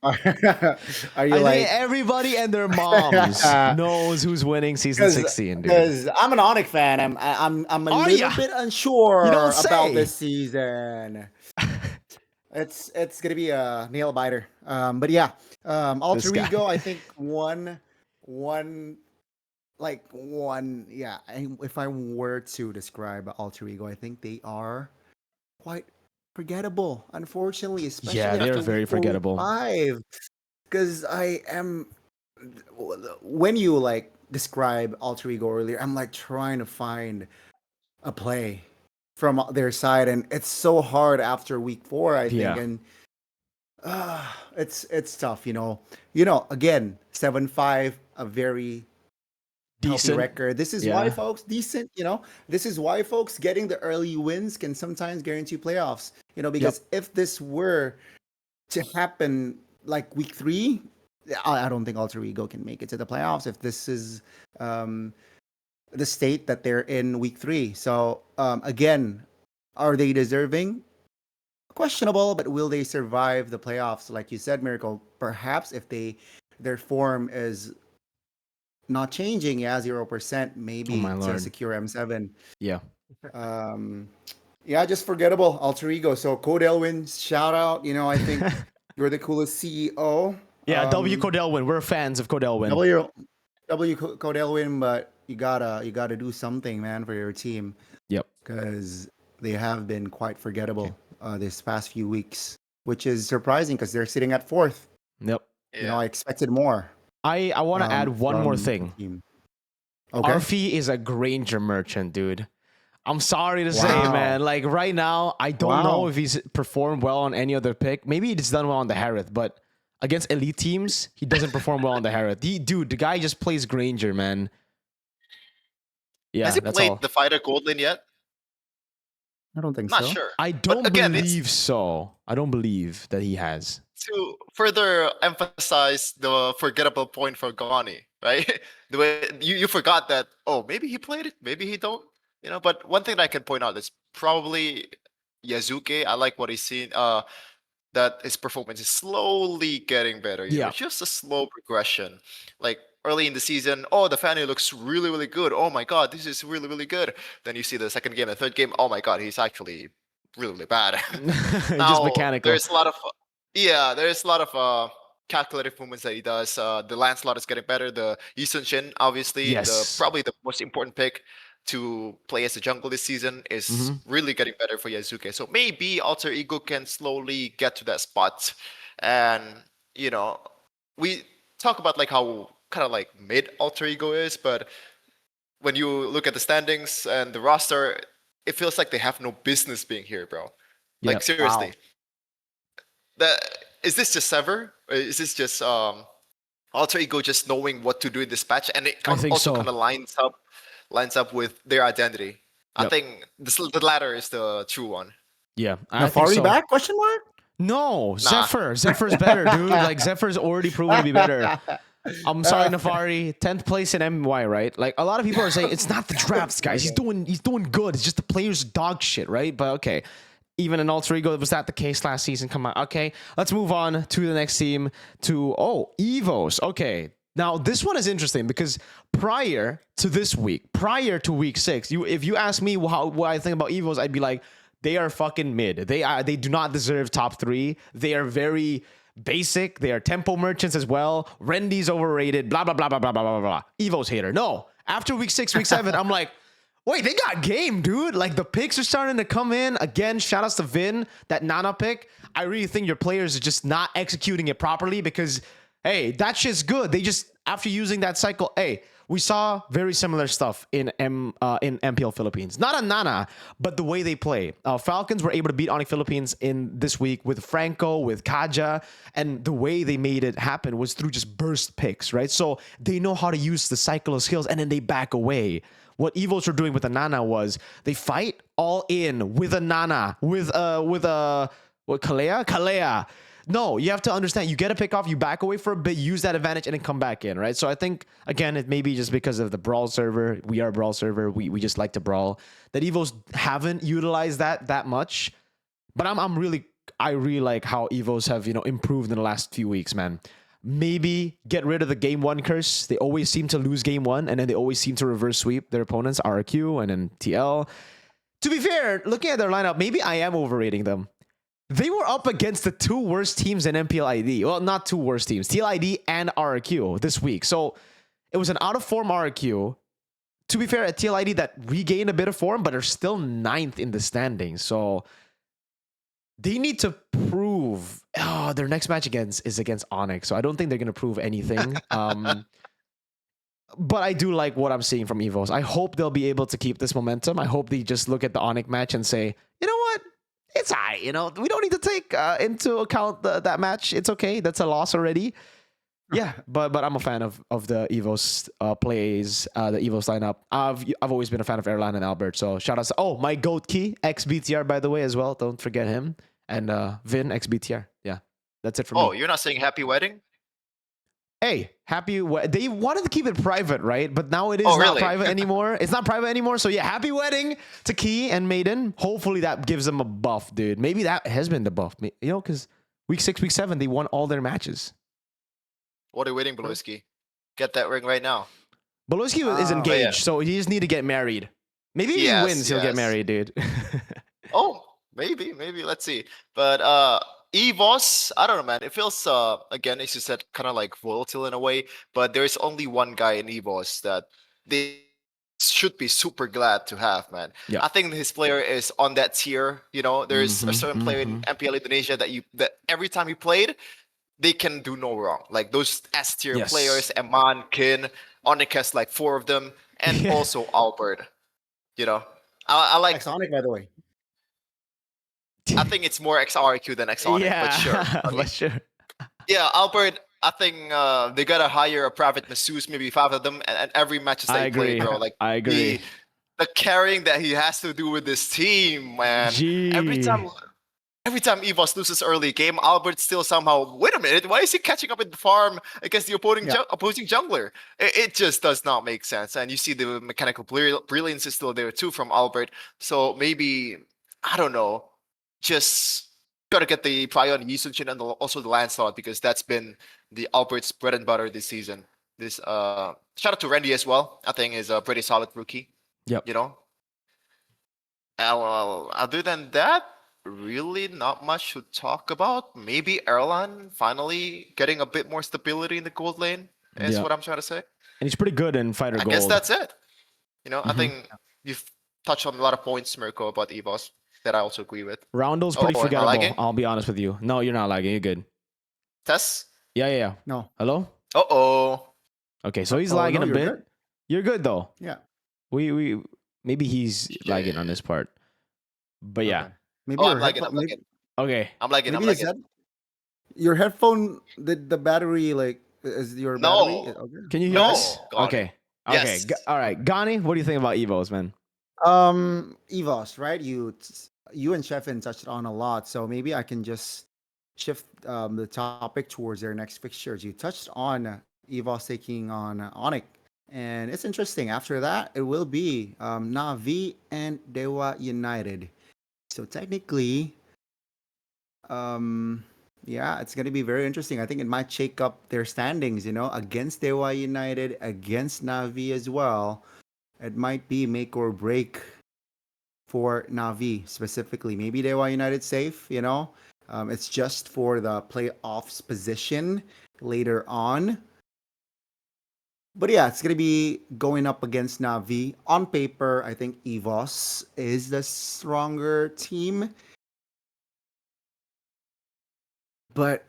I like think everybody and their moms knows who's winning season 16, dude. Because I'm an ONIC fan. I'm a little bit unsure about this season. It's gonna be a nail biter. But yeah, Alter Ego, I think one. Yeah. If I were to describe Alter Ego, I think they are quite forgettable, unfortunately, especially they're very forgettable. Because when you describe Alter Ego earlier, I'm trying to find a play from their side, and it's so hard after week 4, I think, and it's tough, again, 7-5, a very decent record. This is why folks this is why folks getting the early wins can sometimes guarantee playoffs, because if this were to happen like week 3, I don't think Alter Ego can make it to the playoffs if this is the state that they're in week 3. So again, Are they deserving? Questionable, but will they survive the playoffs? Like you said, Miracle, perhaps if their form is not changing, yeah, 0%, Oh my maybe to lord. secure M7. Yeah. Um, yeah, just forgettable alter ego. So Code Elwin, shout out. I think you're the coolest CEO. Yeah, W Codelwin. We're fans of Codelwin. Code Elwin, but you gotta do something, man, for your team Yep. because they have been quite forgettable this past few weeks, which is surprising because they're sitting at fourth. Yep. Yeah. I expected more. I want to add one more from thing. the team. Okay. RFE is a Granger merchant, dude. I'm sorry to say, Wow. man. Like right now, I don't know Wow. if he's performed well on any other pick. Maybe he's done well on the Harith, but against elite teams, he doesn't perform well on the Harith. Dude, the guy just plays Granger, man. Yeah, Has he that's played all. the fighter gold lane yet? I don't think Not so. sure. I don't again, it's- believe so. I don't believe that he has. To further emphasize the forgettable point for Gonie, right? The way you forgot that, oh, maybe he played it, maybe he don't, but one thing that I can point out is probably Yazuke. I like what he's seen, that his performance is slowly getting better. Yeah. Just a slow progression. Like early in the season, oh, the Fanny looks really, really good. Oh my god, this is really, really good. Then you see the second game, the third game, oh my god, he's actually really, really bad. Just mechanical. There's a lot of calculative movements that he does. The Lancelot is getting better. The Yi Sun Shin, obviously, Yes. probably the most important pick to play as a jungle this season, is really getting better for Yazuke. So maybe Alter Ego can slowly get to that spot. And we talk about like how kind of like mid Alter Ego is, but when you look at the standings and the roster, it feels like they have no business being here, bro. Yeah. Like seriously. Wow. Is this just Sever? Or is this just Alter Ego just knowing what to do in this patch? And it I think also so. kind of lines up with their identity. I Yep. think the latter is the true one. Yeah. I think Nafari so. back? Question mark? No, Zephyr. Zephyr's better, dude. Like Zephyr's already proven to be better. I'm sorry, Nafari. 10th place in MY, right? Like a lot of people are saying it's not the drafts, guys. He's doing good. It's just the players dog shit, right? But okay. Even in Alter Ego, was that the case last season? Come on. Okay. Let's move on to the next team to EVOS. Okay. Now this one is interesting because prior to this week, prior to week 6, if you ask me what I think about EVOS, I'd be like, they are fucking mid. They do not deserve top 3. They are very basic. They are tempo merchants as well. Rendy's overrated. Blah blah blah blah blah blah blah blah. EVOS hater. No. After week 6, week 7, I'm like, wait, they got game, dude. Like the picks are starting to come in. Again, shout outs to Vin, that Nana pick. I really think your players are just not executing it properly because, hey, that shit's good. They just, after using that cycle, hey, we saw very similar stuff in MPL Philippines. Not on Nana, but the way they play. Falcons were able to beat ONIC Philippines in this week with Franco, with Kaja, and the way they made it happen was through just burst picks, right? So they know how to use the cycle of skills and then they back away. What EVOS were doing with the Nana was they fight all in with a Nana, with Kalea? Kalea. No, you have to understand, you get a pick off, you back away for a bit, use that advantage, and then come back in, right? So I think, again, it may be just because of the Brawl server. We are a Brawl server. We just like to brawl. That EVOS haven't utilized that much. But I really like how EVOS have, improved in the last few weeks, man. Maybe get rid of the game 1 curse. They always seem to lose game 1, and then they always seem to reverse sweep their opponents, RRQ and then TL. To be fair, looking at their lineup, maybe I am overrating them. They were up against the 2 worst teams in MPLID. Well, not 2 worst teams, TLID and RRQ this week. So it was an out-of-form RRQ. To be fair, at TLID that regained a bit of form, but are still 9th in the standings. So they need to prove. Their next match is against ONIC. So I don't think they're going to prove anything. But I do like what I'm seeing from EVOS. I hope they'll be able to keep this momentum. I hope they just look at the ONIC match and say, you know what? It's all right, we don't need to take into account that match. It's okay. That's a loss already. Yeah, but I'm a fan of the EVOS plays, the EVOS lineup. I've always been a fan of Erlan and Albert. So shout out to my GOAT key, XBTR, by the way, as well. Don't forget him. And Vin, XBTR. Yeah, that's it for me. Oh, you're not saying happy wedding? Hey, they wanted to keep it private, right? But now it is Oh, not really? private anymore. It's not private anymore. So yeah, happy wedding to Key and Maiden. Hopefully that gives them a buff, dude. Maybe that has been the buff. You know, because week 6, week 7, they won all their matches. What are you waiting, Beloski? Get that ring right now. Beloski is Oh, engaged, yeah. so he just need to get married. Maybe if he Yes, wins, he'll get yes. married, dude. Oh, maybe. Let's see. But EVOS, I don't know, man. It feels again, as you said, kind of like volatile in a way. But there's only one guy in EVOS that they should be super glad to have, man. Yeah. I think his player is on that tier. You know, there's a certain player in MPL Indonesia that every time he played, they can do no wrong. Like those S tier Yes. players, Eman, Kin, ONIC has like 4 of them, and Yeah. also Albert. You know, I like. Exonic, by the way. I think it's more XRQ than Exonic, Yeah, but sure. but sure. Yeah, Albert. I think they gotta hire a private masseuse, maybe 5 of them, and every matches I they play, agree. bro. Like I agree. the carrying that he has to do with this team, man. Gee. Every time EVOS loses early game, Albert still somehow. Wait a minute, why is he catching up in the farm against the opposing jungler? It just does not make sense. And you see the mechanical brilliance is still there too from Albert. So maybe I don't know. Just gotta get the prio on Yisunchin and also the Lancelot because that's been the Albert's bread and butter this season. This shout out to Randy as well. I think is a pretty solid rookie. Yep. You know. Well, other than that, really not much to talk about. Maybe Erlan finally getting a bit more stability in the gold lane is Yeah. what I'm trying to say. And he's pretty good in Fighter I Gold. guess that's it. You know, I Mhm. think you've touched on a lot of points, Mirko, about EVOS that I also agree with. Roundel's pretty am I forgettable. lagging? I'll be honest with you. No, you're not lagging. You're good. Tess? Yeah. No. Hello? Uh-oh. Okay, so he's Oh, lagging no, a you're bit. good. You're good though. Yeah. We maybe he's lagging on this part. But yeah. Okay. Maybe Oh, your I'm lagging, headphone- maybe- Okay. I'm lagging. maybe his your headphone, the battery, like, is your No. battery? Okay. Can you hear No. us? Gonie. Okay. Yes. All right. Gonie, what do you think about Evos, man? EVOS, right? You and Cheffihn touched on a lot, so maybe I can just shift the topic towards their next fixtures. You touched on EVOS taking on ONIC, and it's interesting. After that, it will be NAVI and DEWA United. So technically, yeah, it's gonna be very interesting. I think it might shake up their standings, you know, against DEWA United, against NAVI as well. It might be make or break for NAVI specifically. Maybe DEWA United safe, you know. It's just for the playoffs position later on. But yeah, it's gonna be going up against NAVI. On paper, I think EVOS is the stronger team. But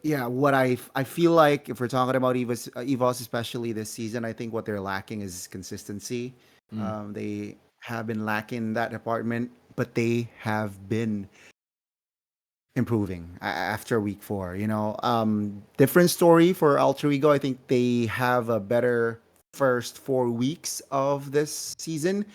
yeah, what I feel like if we're talking about EVOS especially this season, I think what they're lacking is consistency. They have been lacking in that department, but they have been improving after week 4. You know, different story for Alter Ego. I think they have a better first 4 weeks of this season.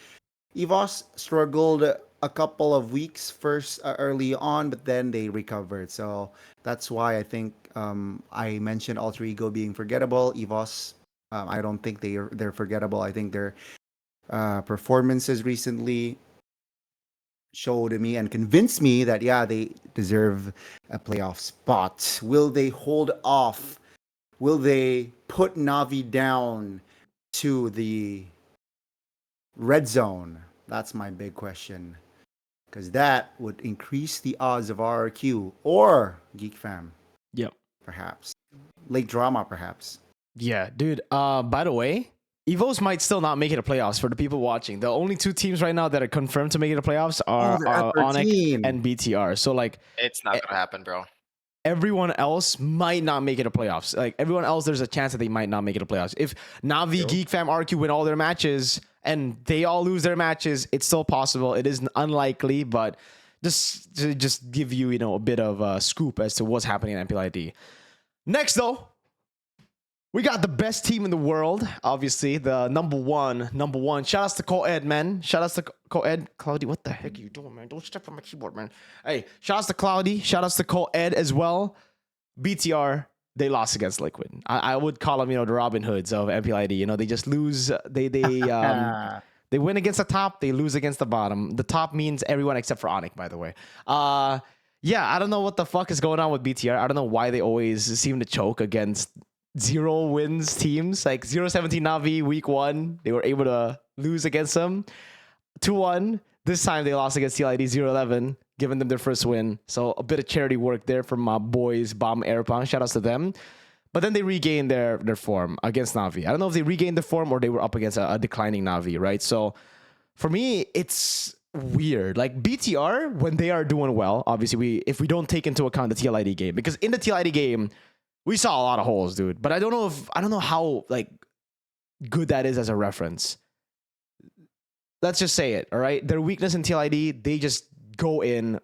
EVOS struggled a couple of weeks first early on, but then they recovered. So that's why I think I mentioned Alter Ego being forgettable. EVOS, I don't think they're forgettable. I think their performances recently showed me and convinced me that yeah, they deserve a playoff spot. Will they hold off? Will they put Navi down to the red zone? That's my big question. Because that would increase the odds of RRQ or Geek Fam. Yep. Perhaps. Late drama, perhaps. Yeah, dude. By the way, Evos might still not make it to playoffs for the people watching. The only 2 teams right now that are confirmed to make it to playoffs are they're at ONIC 13. and BTR. So like It's not gonna happen, bro. everyone else might not make it to playoffs. Like everyone else, there's a chance that they might not make it to playoffs. If Navi, Geek Fam, RQ win all their matches and they all lose their matches, it's still possible. It is unlikely, but just to just give you, you know, a bit of a scoop as to what's happening in MPLID. Next though, we got the best team in the world, obviously, the number one. Shout outs to Co-Ed, man. Shout outs to Co-Ed. Cloudy, what the heck are you doing, man? Don't step on my keyboard, man. Hey, shout outs to Cloudy. Shout outs to Co-Ed as well. BTR, they lost against Liquid. I would call them, the Robin Hoods of MPLID. They just lose. They win against the top, they lose against the bottom. The top means everyone except for ONIC, by the way. Yeah, I don't know what the fuck is going on with BTR. I don't know why they always seem to choke against 0 wins teams. Like 0-17 Navi week 1, they were able to lose against them. 2-1. This time they lost against TLID 0-11, giving them their first win. So a bit of charity work there from my boys, Bomb Airpong. Shout outs to them. But then they regained their form against Navi. I don't know if they regained the form or they were up against a declining Navi, right? So for me, it's weird. Like BTR, when they are doing well, obviously if we don't take into account the TLID game, because in the TLID game, we saw a lot of holes, dude. But I don't know how like good that is as a reference. Let's just say it, all right? Their weakness in TLID, they just go in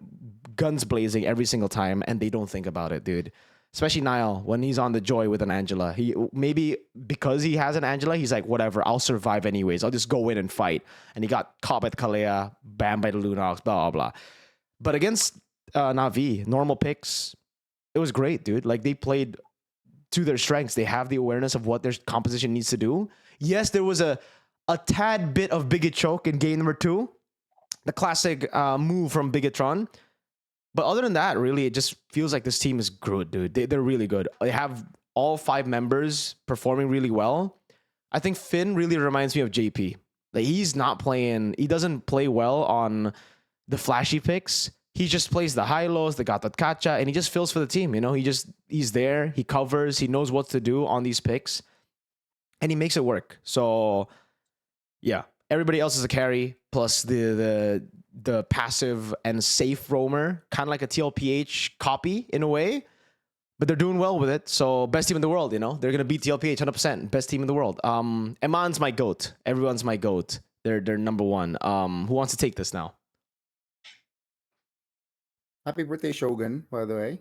guns blazing every single time and they don't think about it, dude. Especially Niall, when he's on the Joy with an Angela. He maybe because he has an Angela, he's like, whatever, I'll survive anyways. I'll just go in and fight. And he got caught by the Kalea, banned by the Lunox, blah, blah, blah. But against Navi, normal picks, it was great, dude. Like, they played to their strengths. They have the awareness of what their composition needs to do. Yes, there was a tad bit of Bigot choke in game number 2. The classic move from BIGETRON. But other than that, really, it just feels like this team is good, dude. They're really good. They have all 5 members performing really well. I think Finn really reminds me of JP. Like, he's not playing... He doesn't play well on the flashy picks. He just plays the high-lows, the gatot kacha, and he just fills for the team, He's there, he covers, he knows what to do on these picks, and he makes it work. So, yeah. Everybody else is a carry, plus the passive and safe roamer, kind of like a TLPH copy in a way, but they're doing well with it. So best team in the world, They're going to beat TLPH 100%. Best team in the world. Eman's my GOAT. Everyone's my GOAT. They're number 1. Who wants to take this now? Happy birthday, Shogun, by the way.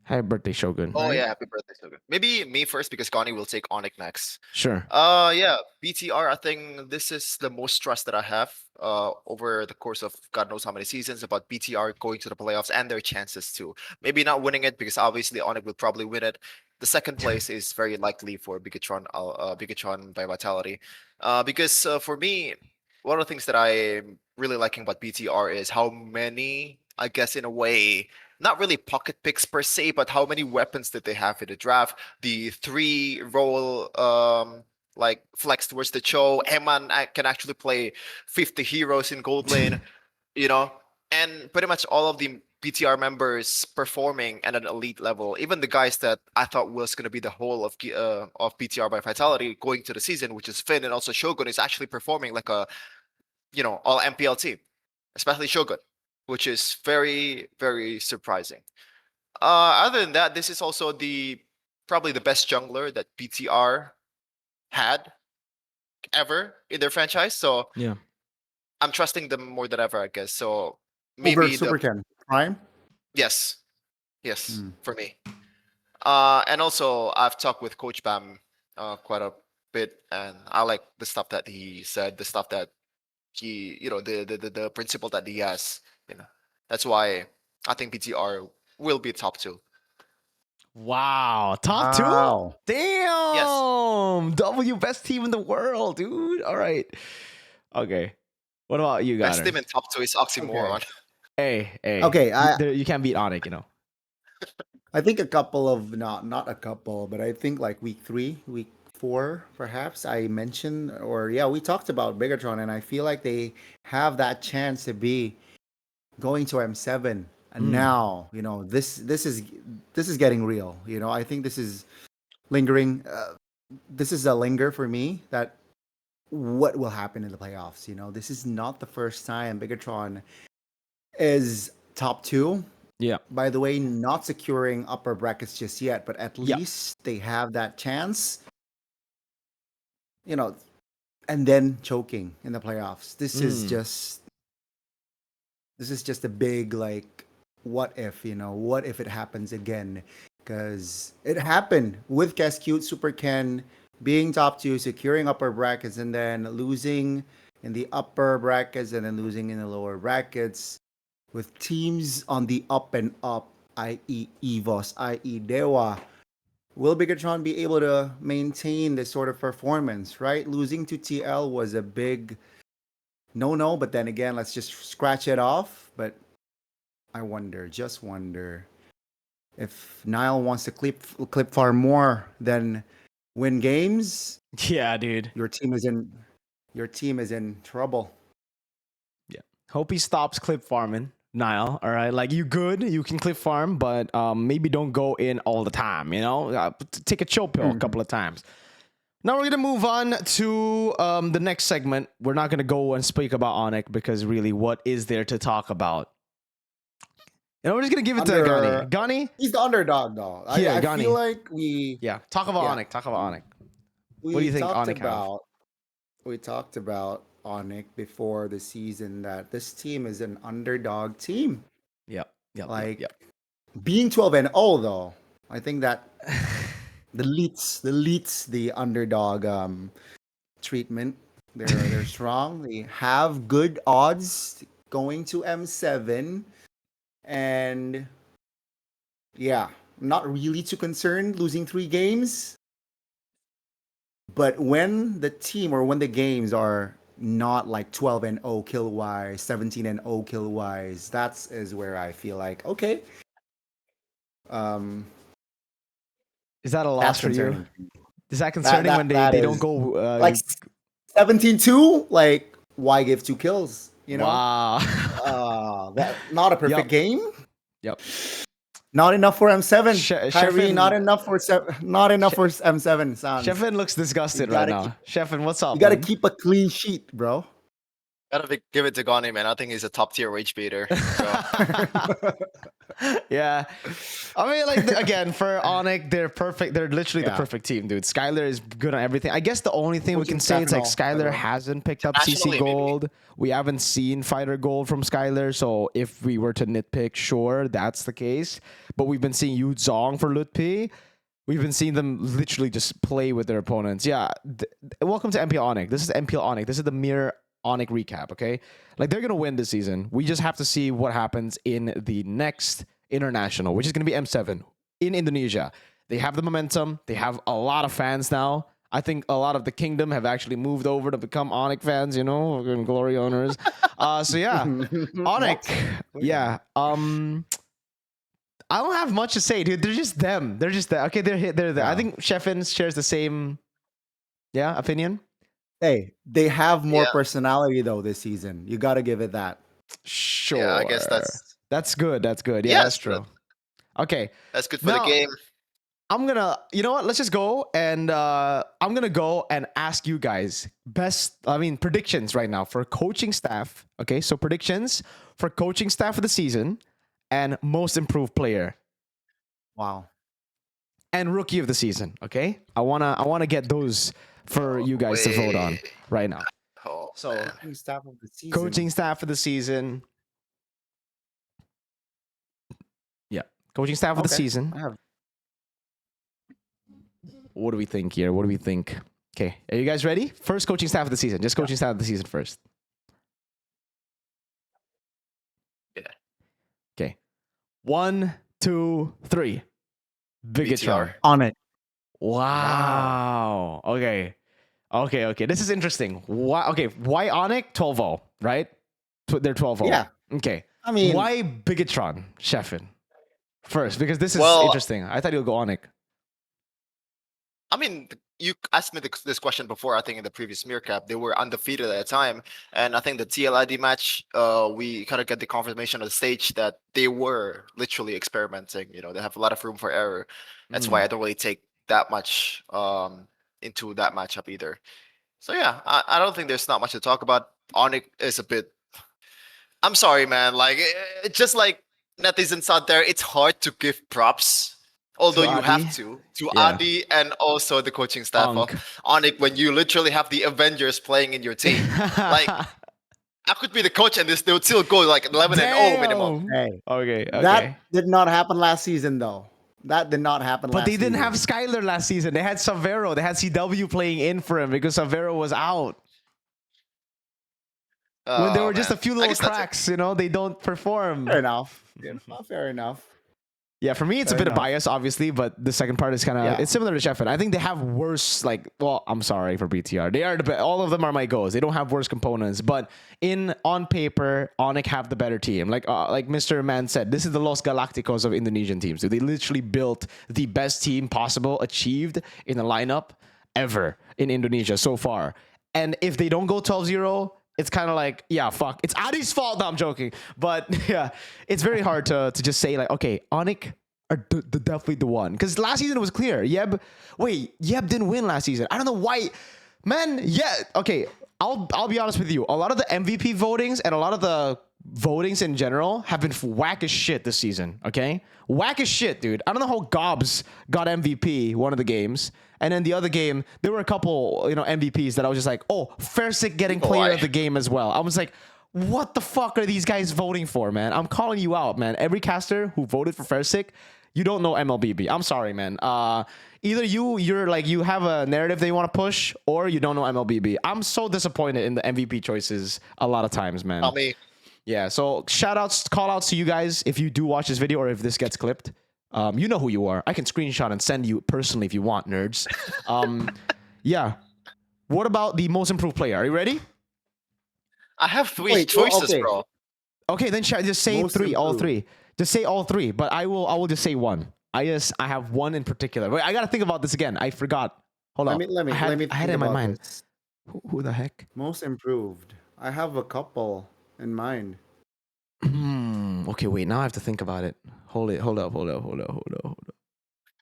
Happy birthday, Shogun. Oh yeah, happy birthday, Shogun. Maybe me first because Gonie will take ONIC next. Sure. Yeah, BTR. I think this is the most trust that I have over the course of God knows how many seasons about BTR going to the playoffs and their chances to maybe not winning it because obviously ONIC will probably win it. The second place is very likely for BIGETRON, BIGETRON by Vitality, because for me, one of the things that I'm really liking about BTR is how many, I guess, in a way, not really pocket picks per se, but how many weapons did they have in the draft? The 3 role like flex towards the Cho. Eman can actually play 50 heroes in gold lane, and pretty much all of the BTR members performing at an elite level. Even the guys that I thought was going to be the whole of BTR by Vitality going to the season, which is Finn and also Shogun, is actually performing like a all MPL team, especially Shogun, which is very, very surprising. Other than that, this is also probably the best jungler that BTR had ever in their franchise. So Yeah. I'm trusting them more than ever, I guess. So maybe Over Super Ken Prime. Yes, for me. And also I've talked with Coach Bam quite a bit, and I like the stuff that he said, the stuff that he, the principle that he has. That's why I think BTR will be top 2. Wow. Top 2? Wow. Damn. W, best team in the world, dude. All right. Okay. What about you guys? Best team in top 2 is oxymoron. Hey. Okay, you can't beat ONIC, I think a couple of not a couple, but I think like week 3, week 4, perhaps I mentioned, or we talked about BIGETRON, and I feel like they have that chance to be going to M7, and now this is getting real. I think this is lingering. This is a linger for me that what will happen in the playoffs. This is not the first time BIGETRON is top 2. Yeah. By the way, not securing upper brackets just yet, but at least they have that chance. And then choking in the playoffs. This is just a big like what if, what if it happens again? Because it happened with Cascute Super Ken being top 2, securing upper brackets, and then losing in the upper brackets and then losing in the lower brackets. With teams on the up and up, i.e. EVOS, i.e. DEWA, will Bigetron be able to maintain this sort of performance, right? Losing to TL was a big no, but then again, let's just scratch it off. But I wonder, just wonder, if Nile wants to clip far more than win games, Yeah, dude. your team is in trouble. Yeah. Hope he stops clip farming, Nile. All right. Like, you good, you can clip farm, but maybe don't go in all the time, you know? Take a chill pill a couple of times. Now we're gonna move on to the next segment. We're not gonna go and speak about ONIC because really, what is there to talk about? And we're just gonna give it to Gonie. Gonie? He's the underdog, though. Yeah, I Gonie. feel like we Talk about Yeah. ONIC. Talk about ONIC. we What do you think talked ONIC have? about we talked about ONIC before the season that this team is an underdog team. Yep. Like being 12-0 though, I think that deletes the underdog treatment. They're strong. They have good odds going to M7, and yeah, not really too concerned losing 3 games. But when the team or when the games are not like 12-0 kill wise, 17-0 kill wise, that's is where I feel like okay. Is that a loss That's for you? concerning. Is that concerning when they don't is- go like 17-2? Like why give 2 kills? You know, Wow. that not a perfect game. Yep. Not enough for M7. Kyrie, Cheffihn- not enough for M7. Sounds. Cheffihn looks disgusted You right gotta now. Cheffihn, what's up? You got to man? keep a clean sheet, bro. Give it to Gonie, man. I think he's a top tier rage baiter. So, Yeah. I mean, like, again, for ONIC, they're perfect. They're literally the Yeah. perfect team, dude. Skylar is good on everything. I guess the only thing we Coaching can say is like staff and all, Skylar by the way. hasn't picked up CC Nationally, maybe. gold. We haven't seen fighter gold from Skylar. So if we were to nitpick, sure, that's the case. But we've been seeing Yu Zong for Lutpi. We've been seeing them literally just play with their opponents. Yeah. Welcome to MPL ONIC. This is MPL ONIC. This is the mere ONIC recap, okay? Like, they're going to win this season. We just have to see what happens in the next international, which is going to be M7 in Indonesia. They have the momentum. They have a lot of fans now. I think a lot of the kingdom have actually moved over to become ONIC fans, you know, and glory owners. So yeah, ONIC. Yeah. I don't have much to say, dude. They're just them. They're just there. Okay, they're there. I think Cheffihn shares the same, opinion. Hey, they have more Yeah. personality though this season. You got to give it that. Sure. yeah, I guess That's good. That's good. Yeah, Yeah, that's it's true. Okay. that's good for Now- the game. I'm gonna, you know what? Let's just go and I'm gonna go and ask you guys predictions right now for coaching staff. Okay, so predictions for coaching staff of the season and most improved player Wow. and rookie of the season. Okay, I wanna get those for you guys to vote on Wait. right now. Oh, So man. Coaching staff of the season. coaching staff of the season. Yeah, coaching staff of the Okay. season. I have What do we think here? What do we think? Okay, are you guys ready? First coaching staff of the season. Just coaching staff of the season first. Yeah. Okay. 1, 2, 3. Bigetron. BTR. on it. Wow. Okay. This is interesting. Why? Okay. Why ONIC 12-0, right? They're 12-0. Yeah. Okay. I mean, Why Bigetron, Cheffihn? First, because this is Well- interesting. I thought you'll go ONIC. I mean, you asked me this question before. I think in the previous MiRecap, they were undefeated at the time, and I think the TLID match, we kind of get the confirmation on the stage that they were literally experimenting. You know, they have a lot of room for error. That's why I don't really take that much into that matchup either. So yeah, I don't think there's not much to talk about. ONIC is a bit. I'm sorry, man. Like, it's just like netizens out there, it's hard to give props. Although you Adi? have to Yeah. Adi and also the coaching staff of Unk. ONIC when you literally have the Avengers playing in your team. Like, I could be the coach and they would still go like 11-0 minimum. hey, Okay. that did not happen last season though. That did not happen But last they didn't season. have Skylar last season. They had Savero. They had CW playing in for him because Savero was out. When there Oh, were just man. a few I little guess that's it. cracks, you know, they don't perform. Fair enough. Fair enough. Yeah, for me, it's a Fair bit of enough. bias, obviously, but the second part is kind of Yeah. it's similar to Cheffihn. I think they have worse. Like, well, I'm sorry for BTR. They are all of them are my goals. They don't have worse components, but on paper, ONIC have the better team. Like Mr. Man said, this is the Los Galacticos of Indonesian teams. So they literally built the best team possible achieved in a lineup ever in Indonesia so far. And if they don't go 12-0, it's kind of like, yeah, fuck. It's Adi's fault. No, I'm joking. But yeah, it's very hard to just say like, okay, ONIC are definitely the one. Because last season it was clear. Yeb didn't win last season. I don't know why. Man, yeah. Okay, I'll be honest with you. A lot of the MVP votings and a lot of the votings in general have been whack as shit this season. Okay, whack as shit, dude. I don't know how Gobs got MVP one of the games, and then the other game there were a couple MVPs that I was just like, oh, Fairsick getting player of the game as well. I was like, what the fuck are these guys voting for, man? I'm calling you out, man. Every caster who voted for Fairsick, you don't know MLBB. I'm sorry, man. Either you're like you have a narrative that you want to push, or you don't know MLBB. I'm so disappointed in the MVP choices a lot of times, man. Tell me. Yeah, so shout-outs, call-outs to you guys if you do watch this video or if this gets clipped. You know who you are. I can screenshot and send you personally if you want, nerds. Yeah. What about the most improved player? Are you ready? I have three choices, okay. bro. Okay, then just say Most three, all improved. three. Just say all three, but I will just say one. I have one in particular. Wait, I gotta think about this again. I forgot. Hold on. Let me I had think it in my about mind. this. Who the heck? Most improved. I have a couple in mind. Okay, wait. Now I have to think about it. Hold up. Most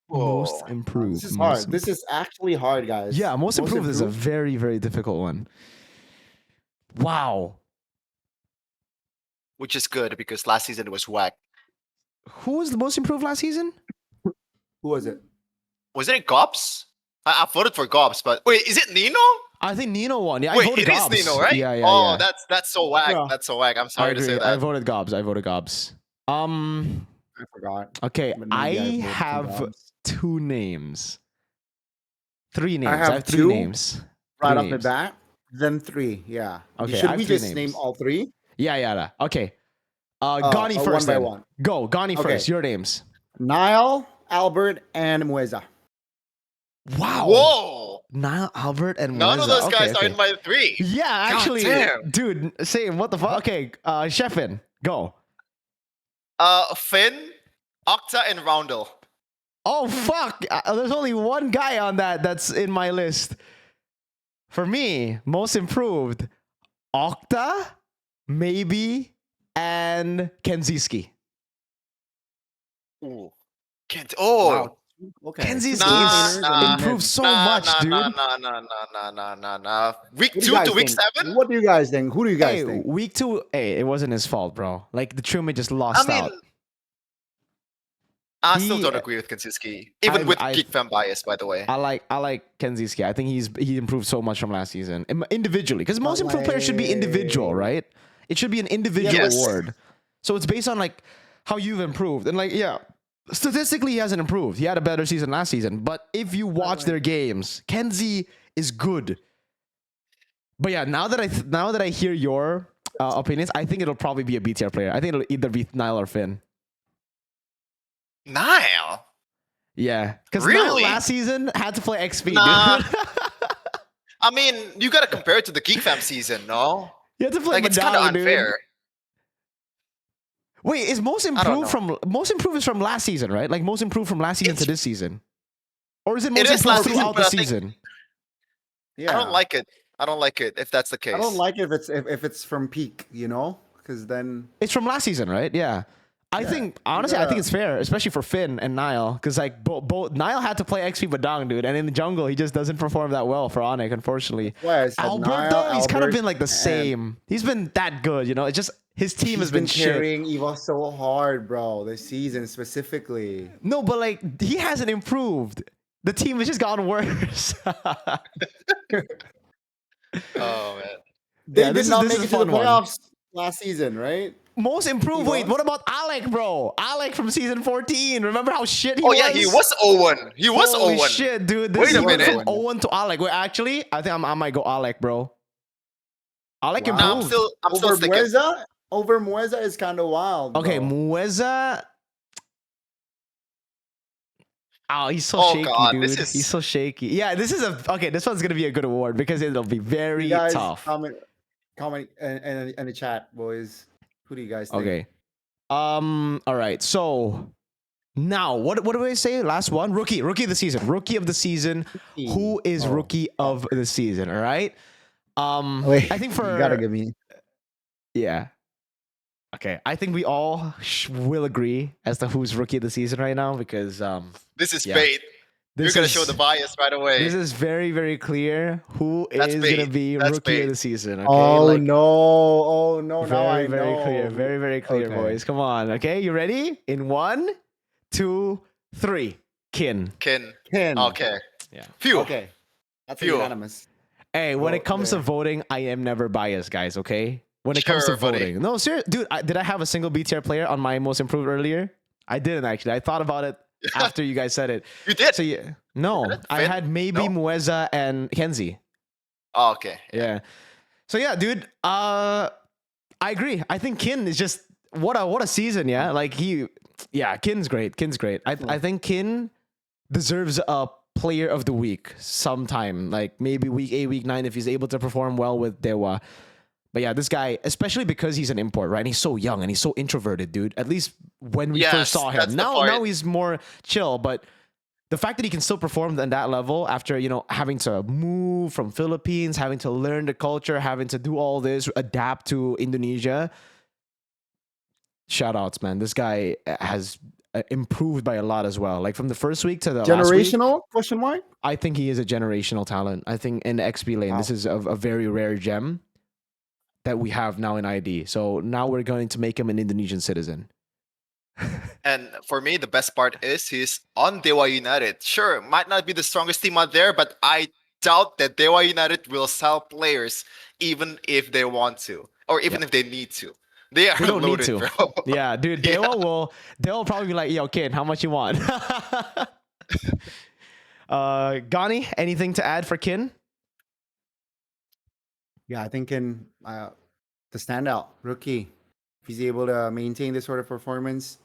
Whoa. improved. This is most hard. This is actually hard, guys. Yeah, most improved is a very, very difficult one. Wow. Which is good because last season it was whack. Who was the most improved last season? Who was it? Wasn't it Gobs? I voted for Gobs, but wait, is it Nino? I think Nino won. Yeah, I Wait, voted it is Gobs. Nino, right? Yeah. Oh, that's so whack. Yeah. That's so whack. I'm I sorry to say agree. I that. voted Gobs. I forgot. Okay, But I maybe voted for have Gobs. two names. Three names. I have have three two names. Right Three off the names. bat, then three. Yeah. Okay, I Should have we three just names. name all three? Yeah. Okay. Gonie one first by then. one. Go. Gonie Okay. first. Your names. Niall, Albert, and Mueza. Wow. Whoa! Niall, Albert, and None of Mueza. those Okay, guys okay. are in my three. Yeah, actually, damn. dude, same. What the fuck? Okay, Cheffihn, go. Finn, Octa, and Roundel. Oh fuck! There's only one guy on that's in my list. For me, most improved, Octa, maybe, and Kenziski. Ooh. Kent. Oh. Wow. Okay. Kenziski Nah, improved so much, dude. Nah. Week What do 2 you guys to week think? 7? What do you guys think? Who do you guys Hey, think? week 2, hey, it wasn't his fault, bro. Like the Truman just lost I mean, out. I still He- don't agree with Konsinski. Even with Geek fan bias, by the way. I like Kenziski. I think he improved so much from last season individually. Because most improved players should be individual, right? It should be an individual Yes. award. So it's based on like how you've improved. And like, yeah, statistically he hasn't improved. He had a better season last season. But if you watch their games, Kenzie is good. But yeah, now that I hear your opinions, I think it'll probably be a BTR player. I think it'll either be Niall or Finn. Niall? Yeah, because Niall Really? last season had to play XP, Nah. dude. I mean, you gotta compare it to the Geek fam season, no? You had to play Like, it's kind of Madonna, dude. unfair. Wait, is most don't improved most improved is from last season, right? Like most improved from last season to It's- this season, or is it most is improved last season, throughout but the I think- season? Yeah. I don't like it. I don't like it if that's the case. I don't like it if it's from peak, you know, because then It's from last season, right? Yeah. I think honestly, I think it's fair, especially for Finn and Niall, because like both Niall had to play XP Badang, dude, and in the jungle he just doesn't perform that well for ONIC, unfortunately. why I said Albert Niall, though, he's kind of Albert, been like the and same. He's been that good, you know. It's just his team has he's been been shit. carrying EVOS so hard, bro. This season specifically. No, but like he hasn't improved. The team has just gotten worse. Oh, man. They Yeah, this did not is make a it to the fun one. playoffs last season, right? Most improved. Wait, EVOS? what about Alec, bro? Alec from season 14. Remember how shit he Oh, was? yeah, he was 0-1. He was Holy 0-1. shit, dude. This Wait a he went minute. from 0-1 to Alec. Wait, actually, I think I might go Alec, bro. Alec Wow. No, improved. I'm still Over sticking. Mueza? Over Mueza is kind of wild. Okay, bro. Mueza. Oh, he's so Oh shaky, God, dude. this is He's so shaky. Yeah, this is okay. This one's gonna be a good award because it'll be You very guys tough. comment in the chat, boys. Who do you guys think? Okay. All right. So now, what do I say? Last one. Rookie of the season. Rookie of the season. Who is Oh, rookie of the season? All right. wait, I think you gotta for give me. yeah. Okay. I think we all will agree as to who's rookie of the season right now because this is yeah. bait. You're this gonna is show the bias right away. this is very very clear who That's is gonna bait. be That's rookie of bait. the season. Okay. Oh Like no! Oh no! Now I very know. clear. Very clear, Okay. boys. Come on. Okay. You ready? In 1, 2, 3. Kin. Kin. Ken. Okay. Yeah. Phew. Okay. That's Phew. unanimous. Hey, when Well, it comes to there. voting, I am never biased, guys. Okay. When it comes to Sure, buddy. voting, no, serious, dude. Did I have a single B tier player on my most improved earlier? I didn't actually. I thought about it after you guys said it. You did. So yeah, no, Did it? I Finn? had maybe No? Mueza and Kenzie. Oh, okay. Yeah. So yeah, dude. I agree. I think Kin is just what a season. Yeah, like Kin's great. Kin's great. I think Kin deserves a player of the week sometime, like maybe week 8, week 9, if he's able to perform well with DEWA. But yeah, this guy, especially because he's an import, right? And he's so young and he's so introverted, dude. At least when we Yes, first saw that's him. the part. Now he's more chill, but the fact that he can still perform at that level after, having to move from Philippines, having to learn the culture, having to do all this, adapt to Indonesia. Shout outs, man. This guy has improved by a lot as well. Like from the first week to the last week. Generational? Question mark? I think he is a generational talent. I think in the XP lane, Wow. this is a very rare gem that we have now in ID. So now we're going to make him an Indonesian citizen. And for me, the best part is he's on DEWA United. Sure, might not be the strongest team out there, but I doubt that DEWA United will sell players even if they want to, or even if they need to. They are They don't loaded, need to. bro. Yeah, dude, Yeah. they'll probably be like, yo, kid, how much you want? Gonie, anything to add for Kin? Yeah, I think in the standout rookie, if he's able to maintain this sort of performance,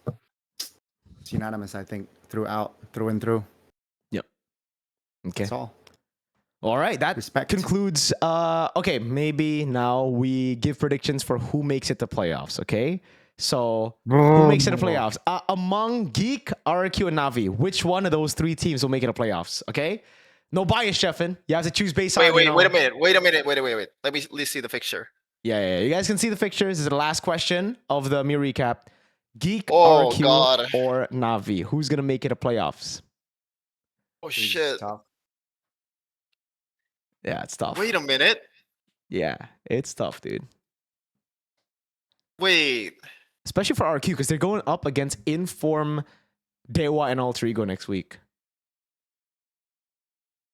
it's unanimous. I think through and through. Yep. Okay. That's all. All right, that Respect. concludes. Okay, maybe now we give predictions for who makes it to playoffs. Okay, so who makes it to playoffs among Geek, RRQ, and Navi? Which one of those 3 teams will make it to playoffs? Okay, no bias, Cheffihn. You have to choose based on. Wait a minute. Let's see the fixture. Yeah. You guys can see the fixtures. This is the last question of the MiRecap. Geek, Oh, RRQ, God. or Navi? Who's gonna make it to playoffs? Oh It's shit! tough. Yeah, it's tough. Wait a minute. Yeah, it's tough, dude. Wait. Especially for RQ, because they're going up against Inform, DEWA, and Alter Ego next week.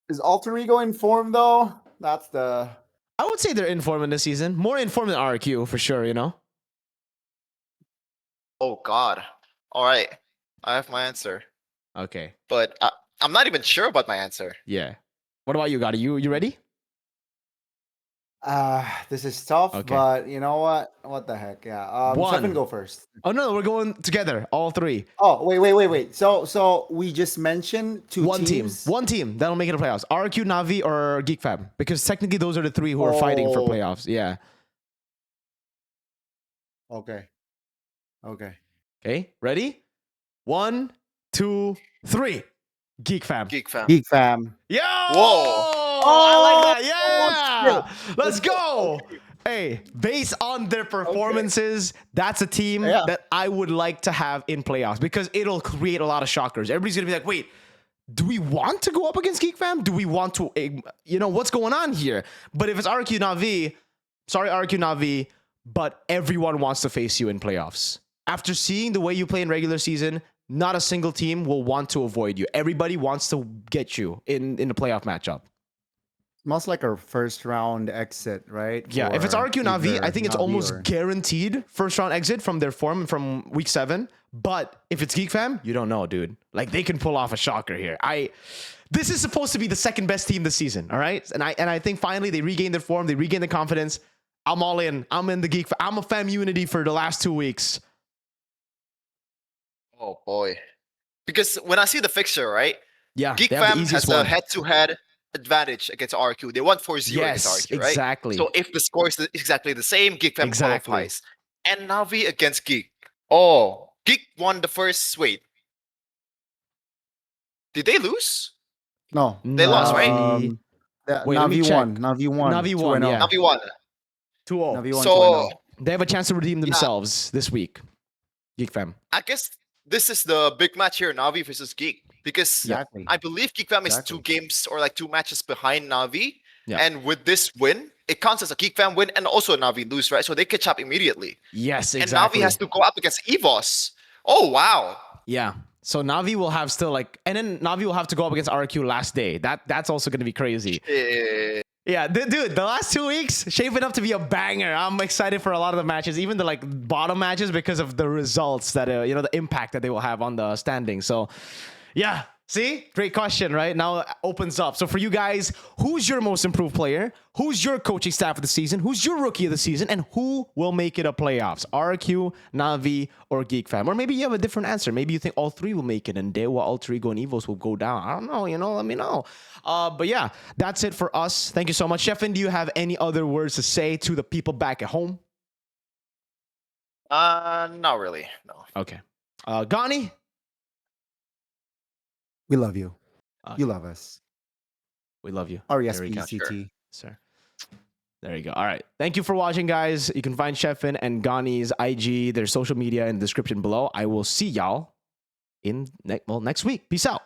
Is Alter Ego in form though? That's the. I would say they're Inform in this season. More Inform than RQ, for sure, Oh God. All right. I have my answer, Okay, but I'm not even sure about my answer. yeah. What about you, Gotti? You ready? This is tough, Okay. but you know what? What the heck? Yeah. One. Cheffihn, go first. Oh, no, we're going together, all 3. Oh, wait. So we just mentioned 2 One teams. team. One team that'll make it to playoffs. RQ, Navi, or Geek Fam. Because technically those are the 3 who are fighting for Oh. playoffs. Yeah. Okay. Okay, ready? 1, 2, 3. Geek Fam. Geek fam. Geek fam. Yo! Whoa. I like that. Oh, Yeah. Let's go. Hey, based on their performances, that's a team Yeah. that I would like to have in playoffs because it'll create a lot of shockers. Everybody's going to be like, wait, do we want to go up against Geek Fam? Do we want to, what's going on here? But if it's RRQ Navi, sorry, RRQ Navi, but everyone wants to face you in playoffs. After seeing the way you play in regular season, not a single team will want to avoid you. Everybody wants to get you in the playoff matchup. Smells like a first round exit, right? Yeah, if it's For RRQ Navi, either I think it's Navi almost or- guaranteed first round exit from their form from week 7. But if it's Geek Fam, you don't know, dude. Like they can pull off a shocker here. This is supposed to be the second best team this season, all right? And I think finally they regain their form, they regain the confidence. I'm all in. I'm in the Geek. I'm a fam unity for the last 2 weeks. Oh boy. Because when I see the fixture, right, Yeah, Geek they have the Fam easiest has a one. head-to-head advantage against RRQ. They won 4-0 against Yes, RRQ, right? exactly. So if the score is exactly the same, Geek Fam Exactly. qualifies. And Navi against Geek. Oh, Geek won the first. Wait, did they lose? No. They lost, right? Navi. Wait, let me Navi check. won. Navi won. Navi 2 won, and 0. yeah. Navi won. 2-0. Navi won 2 and So 0. They have a chance to redeem yeah, themselves this week. Geek Fam. I guess this is the big match here, Navi versus Geek. Because Yeah. Exactly. I believe Geek Fam is Exactly. 2 games or like 2 matches behind Navi. Yeah. And with this win, it counts as a Geek Fam win and also a Navi lose, right? So they catch up immediately. Yes, And exactly. Navi has to go up against EVOS. Oh, wow. Yeah. So Navi will have still like, and then Navi will have to go up against RRQ last day. That's also going to be crazy. Yeah, dude, the last 2 weeks shaping up to be a banger. I'm excited for a lot of the matches, even the like bottom matches, because of the results that you know, the impact that they will have on the standings. So, yeah, see, great question, right? Now it opens up. So for you guys, who's your most improved player? Who's your coaching staff of the season? Who's your rookie of the season? And who will make it a playoffs? RRQ, Navi, or Geek Fam? Or maybe you have a different answer. Maybe you think all 3 will make it and DEWA, Alter Ego, and EVOS will go down. I don't know, you know, let me know. But yeah, that's it for us. Thank you so much. Cheffihn, do you have any other words to say to the people back at home? Not really. No. Okay. Gonie? We love you. Okay. You love us. We love you. RESPCT. Sir. There you go. All right. Thank you for watching, guys. You can find Cheffihn and Gonie's IG, their social media in the description below. I will see y'all in next week. Peace out.